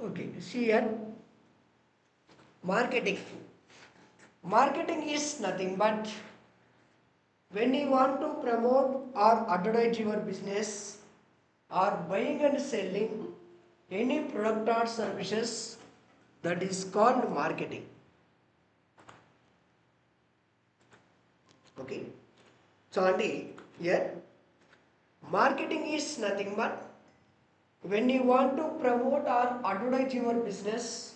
Okay, see here, marketing. Marketing is nothing but when you want to promote or advertise your business or buying and selling any product or services, that is called marketing. Okay, so Andy, here marketing is nothing but when you want to promote or advertise your business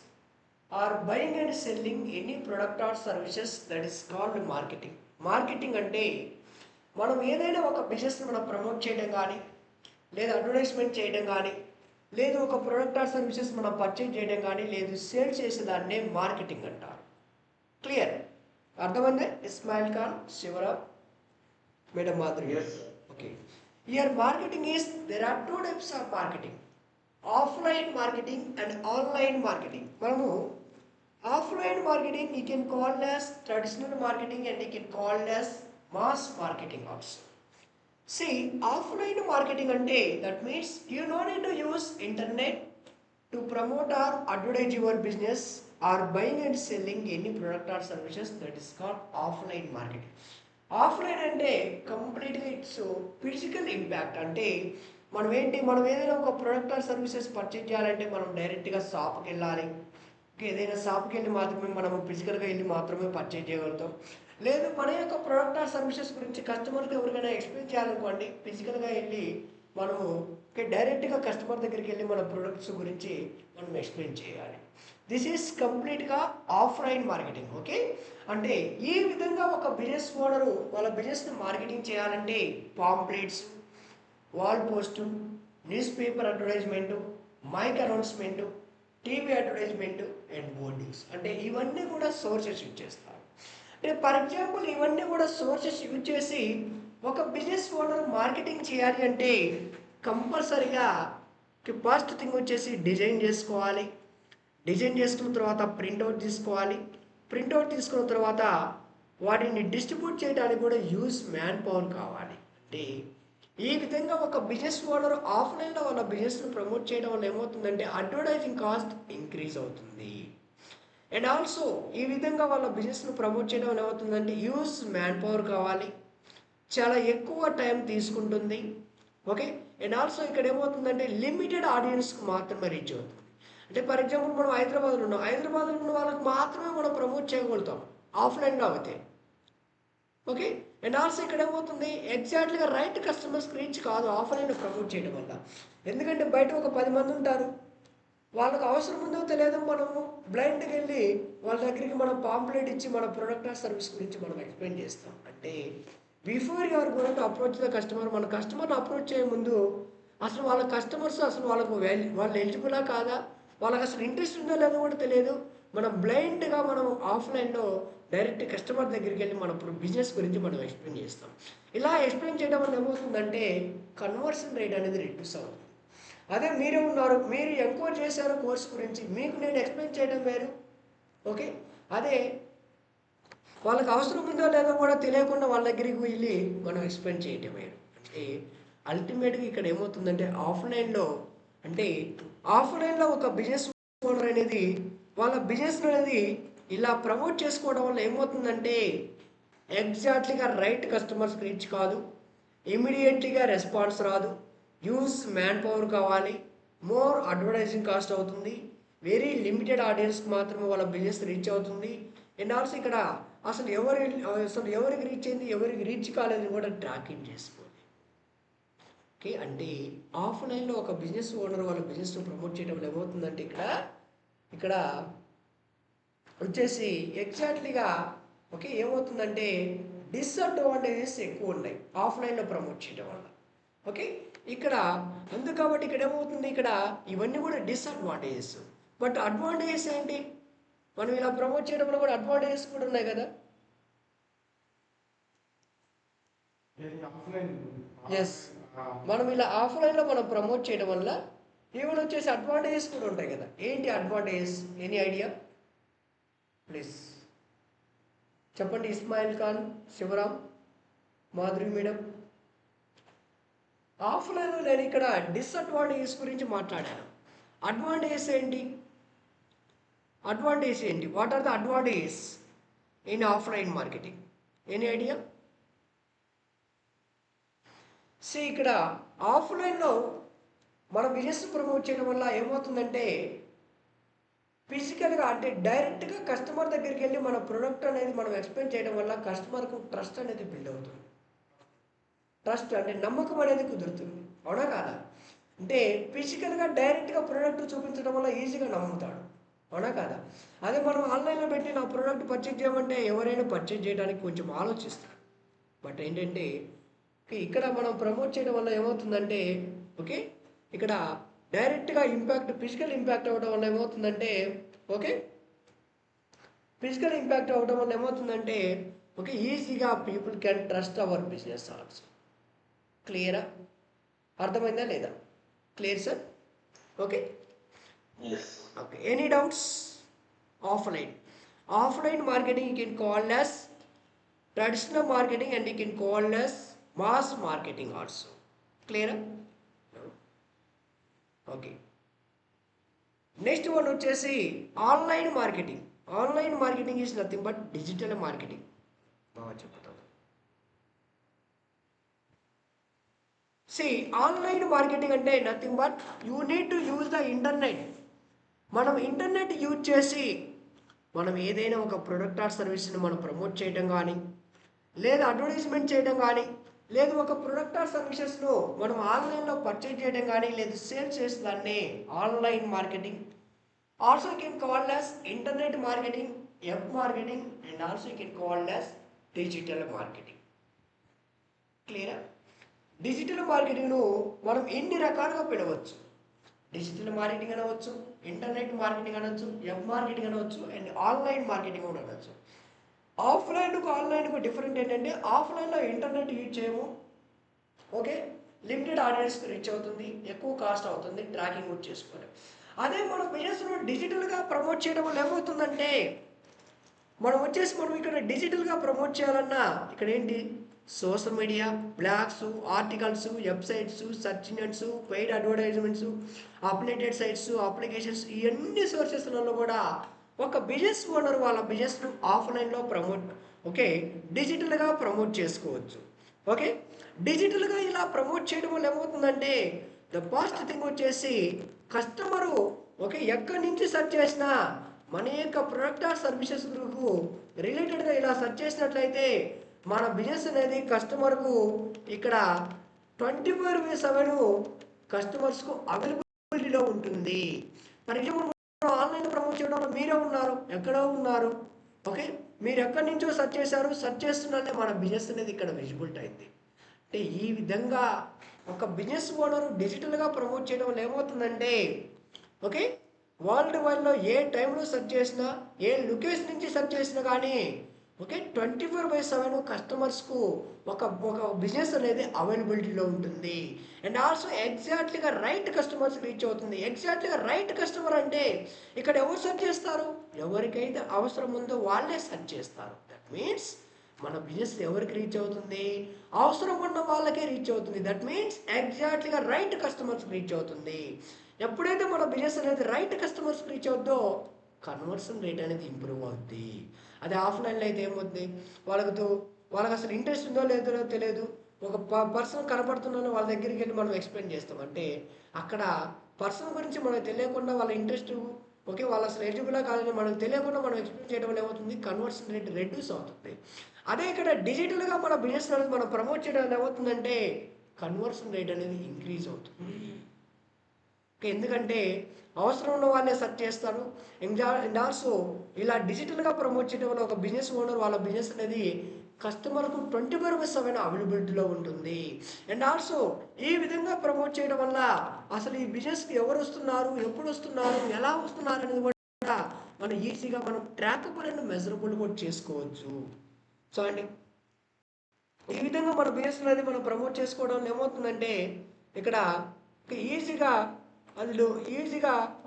or buying and selling any product or services, that is called marketing. Marketing అంటే మనం ఏదైనా ఒక బిజినెస్ని మనం promote చేయడం కానీ లేదా advertisement చేయడం కానీ లేదు ఒక ప్రోడక్ట్ ఆర్ సర్వీసెస్ మనం పర్చేజ్ చేయడం కానీ లేదు సేల్ చేసేదాన్నే మార్కెటింగ్ అంటారు. క్లియర్? అర్థమైందే? Ismail Khan, Shivaram, madam Madhuri. Yes. Okay, here marketing is there are two types of marketing, offline marketing and online marketing. మనము offline marketing you can call as traditional marketing and you can call as mass marketing also. See, offline marketing ante that means you no need to use internet to promote or advertise your business or buying and selling any product or services, that is called offline marketing. Offline అంటే కంప్లీట్గా it's physical impact. అంటే మనం ఏదైనా ఒక product or services purchase చేయాలంటే మనం డైరెక్ట్గా షాప్కి వెళ్ళాలి. ఏదైనా షాప్కి వెళ్ళి మాత్రమే మనము ఫిజికల్గా వెళ్ళి మాత్రమే పర్చేజ్ చేయగలుగుతాం. లేదు మన యొక్క ప్రోడక్ట్ ఆర్ సర్వీసెస్ గురించి కస్టమర్కి ఎవరికైనా ఎక్స్ప్లెయిన్ చేయాలనుకోండి, ఫిజికల్గా వెళ్ళి మనము డైరెక్ట్గా కస్టమర్ దగ్గరికి వెళ్ళి మన ప్రొడక్ట్స్ గురించి మనం ఎక్స్ప్లెయిన్ చేయాలి. దిస్ ఈజ్ కంప్లీట్గా ఆఫ్లైన్ మార్కెటింగ్. ఓకే, అంటే ఈ విధంగా ఒక బిజినెస్ ఓనరు వాళ్ళ బిజినెస్ని మార్కెటింగ్ చేయాలంటే pamphlets, wall post, newspaper advertisement, mic announcement, TV advertisement and boardings, అంటే ఇవన్నీ కూడా సోర్సెస్ యూజ్ చేస్తారు. అంటే ఫర్ ఎగ్జాంపుల్ ఇవన్నీ కూడా సోర్సెస్ యూజ్ చేసి ఒక బిజినెస్ ఓనర్ మార్కెటింగ్ చేయాలి అంటే కంపల్సరిగా ఫస్ట్ థింగ్ వచ్చేసి డిజైన్ చేసుకోవాలి. డిజైన్ చేసుకున్న తర్వాత ప్రింట్అవుట్ తీసుకోవాలి. ప్రింట్అవుట్ తీసుకున్న తర్వాత వాటిని డిస్ట్రిబ్యూట్ చేయడానికి కూడా యూజ్ మ్యాన్ పవర్ కావాలి. అంటే ఈ విధంగా ఒక బిజినెస్ ఓనర్ ఆఫ్లైన్లో వాళ్ళ బిజినెస్ను ప్రమోట్ చేయడం వల్ల ఏమవుతుందంటే అడ్వర్టైజింగ్ కాస్ట్ ఇంక్రీజ్ అవుతుంది. అండ్ ఆల్సో ఈ విధంగా వాళ్ళ బిజినెస్ను ప్రమోట్ చేయడం వల్ల ఏమవుతుందంటే యూజ్ మ్యాన్ పవర్ కావాలి, చాలా ఎక్కువ టైం తీసుకుంటుంది. ఓకే, అండ్ ఆల్సో ఇక్కడ ఏమవుతుందంటే లిమిటెడ్ ఆడియన్స్కి మాత్రమే రీచ్ అవుతుంది. అంటే ఫర్ ఎగ్జాంపుల్ మనం హైదరాబాద్లో ఉన్న వాళ్ళకి మాత్రమే మనం ప్రమోట్ చేయగలుగుతాం ఆఫ్లైన్లో అయితే. ఓకే, అండ్ ఆల్సో ఇక్కడ ఏమవుతుంది ఎగ్జాక్ట్లీగా రైట్ కస్టమర్స్కి రీచ్ కాదు ఆఫ్లైన్లో ప్రమోట్ చేయడం వల్ల. ఎందుకంటే బయట ఒక 10 మంది ఉంటారు, వాళ్ళకి అవసరం ఉందో తెలియదు, మనము బ్లైండ్కి వెళ్ళి వాళ్ళ దగ్గరికి మనం పాంప్లెట్ ఇచ్చి మన ప్రొడక్ట్ ఆర్ సర్వీస్ గురించి మనం ఎక్స్ప్లెయిన్ చేస్తాం. అంటే before your going to approach the customer, మన కస్టమర్ని అప్రోచ్ చేయే ముందు అసలు వాళ్ళ కస్టమర్స్ అసలు వాళ్ళు ఎలిజిబులా కాదా, వాళ్ళకి అసలు ఇంట్రెస్ట్ ఉందో లేదో కూడా తెలియదు. మనం బ్లైండ్గా మనం ఆఫ్లైన్లో డైరెక్ట్ కస్టమర్ దగ్గరికి వెళ్ళి మన బిజినెస్ గురించి మనం ఎక్స్ప్లెయిన్ చేస్తాం. ఇలా ఎక్స్ప్లెయిన్ చేయడం వల్ల ఏమవుతుందంటే కన్వర్షన్ రేట్ అనేది రెడ్యూస్ అవుతుంది. అదే మీరే ఉన్నారు, మీరు ఎంక్వైరీ చేశారు కోర్స్ గురించి, మీకు నేను ఎక్స్ప్లెయిన్ చేయడం వేరు. ఓకే, అదే వాళ్ళకి అవసరం ఉందో లేదో కూడా తెలియకుండా వాళ్ళ దగ్గరికి వెళ్ళి మనం ఎక్స్ప్లెయిన్ చేయటం వేరు. అంటే అల్టిమేట్గా ఇక్కడ ఏమవుతుందంటే ఆఫ్లైన్లో ఒక బిజినెస్ ఓనర్ అనేది వాళ్ళ బిజినెస్ అనేది ఇలా ప్రమోట్ చేసుకోవడం వల్ల ఏమవుతుందంటే ఎగ్జాక్ట్లీగా రైట్ కస్టమర్స్కి రీచ్ కాదు, ఇమీడియట్లీగా రెస్పాన్స్ రాదు, యూస్ మ్యాన్ పవర్ కావాలి, మోర్ అడ్వర్టైజింగ్ కాస్ట్ అవుతుంది, వెరీ లిమిటెడ్ ఆడియన్స్కి మాత్రమే వాళ్ళ బిజినెస్ రీచ్ అవుతుంది. అండ్ ఆల్సో ఇక్కడ అసలు ఎవరికి రీచ్ అయింది ఎవరికి రీచ్ కాలేదని కూడా ట్రాకింగ్ చేసుకోండి. ఓకే, అంటే ఆఫ్లైన్లో ఒక బిజినెస్ ఓనర్ వాళ్ళ బిజినెస్ను ప్రమోట్ చేయడం వల్ల ఏమవుతుందంటే ఇక్కడ వచ్చేసి ఎగ్జాక్ట్లీగా ఓకే ఏమవుతుందంటే డిసడ్వాంటేజెస్ ఎక్కువ ఉన్నాయి ఆఫ్లైన్లో ప్రమోట్ చేయడం వల్ల. ఓకే, ఇక్కడ కాబట్టి ఇక్కడ ఏమవుతుంది, ఇక్కడ ఇవన్నీ కూడా డిసడ్వాంటేజెస్. బట్ అడ్వాంటేజెస్ ఏంటి, మనం ఇలా ప్రమోట్ చేయడం వల్ల కూడా అడ్వాంటేజెస్ కూడా ఉన్నాయి కదా. ఎస్, మనం ఇలా ఆఫ్లైన్లో మనం ప్రమోట్ చేయడం వల్ల ఈవెన్ వచ్చేసి అడ్వాంటేజెస్ కూడా ఉంటాయి కదా. ఏంటి అడ్వాంటేజెస్, ఎనీ ఐడియా ప్లీజ్ చెప్పండి. ఇస్మాయిల్ ఖాన్, శివరామ్, మాధురి మేడం. ఆఫ్లైన్లో నేను ఇక్కడ డిసడ్వాంటేజెస్ గురించి మాట్లాడాను. అడ్వాంటేజెస్ ఏంటి? What are the advantages in offline marketing? Any idea? ఇక్కడ ఆఫ్లైన్లో మన బిజినెస్ ప్రమోట్ చేయడం వల్ల ఏమవుతుందంటే ఫిజికల్గా అంటే డైరెక్ట్గా కస్టమర్ దగ్గరికి వెళ్ళి మన ప్రొడక్ట్ అనేది మనం ఎక్స్ప్లెయిన్ చేయడం వల్ల కస్టమర్కు ట్రస్ట్ అనేది బిల్డ్ అవుతుంది. ట్రస్ట్ అంటే నమ్మకం అనేది కుదురుతుంది, అవునా కాదా? అంటే ఫిజికల్గా డైరెక్ట్గా ప్రోడక్ట్ చూపించడం వల్ల ఈజీగా నమ్ముతాడు, అవునా కాదా? అదే మనం ఆన్లైన్లో పెట్టి నా ప్రోడక్ట్ పర్చేజ్ చేయమంటే ఎవరైనా పర్చేజ్ చేయడానికి కొంచెం ఆలోచిస్తారు. బట్ ఏంటంటే ఇక్కడ మనం ప్రమోట్ చేయడం వల్ల ఏమవుతుందంటే ఓకే ఇక్కడ డైరెక్ట్గా ఇంపాక్ట్ ఫిజికల్ ఇంపాక్ట్ అవ్వడం వల్ల ఏమవుతుందంటే ఫిజికల్ ఇంపాక్ట్ అవ్వడం వల్ల ఏమవుతుందంటే ఈజీగా people can trust our business also. క్లియరా? అర్థమైందా లేదా? Clear sir? Okay. Any doubts? Offline marketing you can call as traditional marketing and you can call as mass marketing also. Clear? Okay. Next one వచ్చేసి online marketing is nothing but digital marketing. బాగా చెప్తాను. Online marketing అంటే nothing but you need to use the internet. మనం internet use చేసి మనం ఏదైనా ఒక product are సర్వీస్ని మనం ప్రమోట్ చేయడం కానీ, లేదా అడ్వర్టైజ్మెంట్ చేయడం కానీ, లేదు ఒక ప్రొడక్ట్ ఆర్ సర్వీసెస్ను మనం ఆన్లైన్లో పర్చేజ్ చేయడం కానీ, లేదు సేల్ చేసేదాన్ని online marketing. Also you can call as internet marketing, web marketing, and also you can call as digital marketing. క్లియరా? డిజిటల్ మార్కెటింగ్ను మనం ఎన్ని రకాలుగా పిలవచ్చు. డిజిటల్ మార్కెటింగ్ అనవచ్చు, ఇంటర్నెట్ మార్కెటింగ్ అనవచ్చు, వెబ్ మార్కెటింగ్ అనవచ్చు, అండ్ ఆన్లైన్ మార్కెటింగ్ కూడా అనవచ్చు. ఆన్లైన్కు డిఫరెంట్ ఏంటంటే ఆఫ్లైన్లో ఇంటర్నెట్ యూజ్ చేయము, లిమిటెడ్ ఆడియన్స్కి రీచ్ అవుతుంది, ఎక్కువ కాస్ట్ అవుతుంది, ట్రాకింగ్ కూడా చేసుకోవాలి. అదే మన బిజినెస్ను డిజిటల్గా ప్రమోట్ చేయడం వల్ల ఏమవుతుందంటే మనం ఇక్కడ డిజిటల్గా ప్రమోట్ చేయాలన్నా ఇక్కడ ఏంటి social media, blogs, articles, websites, search engines, paid advertisements, updated sites, applications, ఇవన్నీ సోర్సెస్లలో కూడా ఒక బిజినెస్ ఓనర్ వాళ్ళ బిజినెస్ను ఆఫ్లైన్లో డిజిటల్గా ప్రమోట్ చేసుకోవచ్చు. డిజిటల్గా ఇలా ప్రమోట్ చేయడం వల్ల ఏమవుతుందంటే ద ఫస్ట్ థింగ్ వచ్చేసి కస్టమరు ఎక్కడి నుంచి సెర్చ్ చేసినా మన యొక్క ప్రొడక్ట్ ఆర్ సర్వీసెస్ రిలేటెడ్గా ఇలా సెర్చ్ చేసినట్లయితే మన బిజినెస్ అనేది కస్టమర్కు ఇక్కడ 24/7 కస్టమర్స్కు అవైలబిలిటీలో ఉంటుంది. ఫర్ ఎగ్జాంపుల్ ఆన్లైన్ ప్రమోట్ చేయడంలో మీరే ఉన్నారు, ఎక్కడో ఉన్నారు, మీరు ఎక్కడి నుంచో సెర్చ్ చేశారు, సెర్చ్ చేస్తున్నట్టే మన బిజినెస్ అనేది ఇక్కడ విజిబిలిటీ అయింది. అంటే ఈ విధంగా ఒక బిజినెస్ ఓనరు డిజిటల్గా ప్రమోట్ చేయడం వల్ల ఏమవుతుందంటే వరల్డ్ వైడ్లో ఏ టైంలో సెర్చ్ చేసినా, ఏ లొకేషన్ నుంచి సెర్చ్ చేసినా కానీ 24/7 కస్టమర్స్కు ఒక బిజినెస్ అనేది అవైలబిలిటీలో ఉంటుంది. అండ్ ఆల్సో ఎగ్జాక్ట్లీగా రైట్ కస్టమర్స్ రీచ్ అవుతుంది. ఎగ్జాక్ట్లీగా రైట్ కస్టమర్ అంటే ఇక్కడ ఎవరు సెర్చ్ చేస్తారు? ఎవరికైతే అవసరం ఉందో వాళ్ళే సెర్చ్ చేస్తారు. దట్ మీన్స్ మన బిజినెస్ ఎవరికి రీచ్ అవుతుంది? అవసరం ఉన్న వాళ్ళకే రీచ్ అవుతుంది. దట్ మీన్స్ ఎగ్జాక్ట్లీగా రైట్ కస్టమర్స్ రీచ్ అవుతుంది. ఎప్పుడైతే మన బిజినెస్ అనేది రైట్ కస్టమర్స్ రీచ్ అవుతుందో కన్వర్షన్ రేట్ అనేది ఇంప్రూవ్ అవుద్ది. అదే ఆఫ్లైన్లో అయితే ఏమవుతుంది, వాళ్ళకి అసలు ఇంట్రెస్ట్ ఉందో లేదో తెలియదు. ఒక పర్సన్ కనపడుతున్నాను వాళ్ళ దగ్గరికి వెళ్ళి మనం ఎక్స్ప్లెయిన్ చేస్తాం అంటే అక్కడ పర్సన్ గురించి మనకు తెలియకుండా వాళ్ళ ఇంట్రెస్ట్ వాళ్ళు అసలు ఎలిజిబులా కాదని మనకు తెలియకుండా మనం ఎక్స్ప్లెయిన్ చేయడం వల్ల ఏమవుతుంది, కన్వర్షన్ రేట్ రెడ్యూస్ అవుతుంది. అదే ఇక్కడ డిజిటల్గా మన బిజినెస్ అనేది మనం ప్రమోట్ చేయడం వల్ల ఏమవుతుందంటే కన్వర్షన్ రేట్ అనేది ఇంక్రీజ్ అవుతుంది. ఎందుకంటే అవసరం ఉన్న వాళ్ళే సెర్చ్ చేస్తారు. అండ్ ఆల్సో ఇలా డిజిటల్గా ప్రమోట్ చేయడం వల్ల ఒక బిజినెస్ ఓనర్ వాళ్ళ బిజినెస్ అనేది కస్టమర్కు 24/7 అవైలబిలిటీలో ఉంటుంది. అండ్ ఆల్సో ఈ విధంగా ప్రమోట్ చేయడం వల్ల అసలు ఈ బిజినెస్కి ఎవరు వస్తున్నారు, ఎప్పుడు వస్తున్నారు, ఎలా వస్తున్నారు అనేది కూడా మనం ఈజీగా ట్రాకబుల్ అండ్ మెజరబుల్ కూడా చేసుకోవచ్చు. సో అండి ఈ విధంగా మన బిజినెస్ అనేది మనం ప్రమోట్ చేసుకోవడం ఏమవుతుందంటే ఇక్కడ ఈజీగా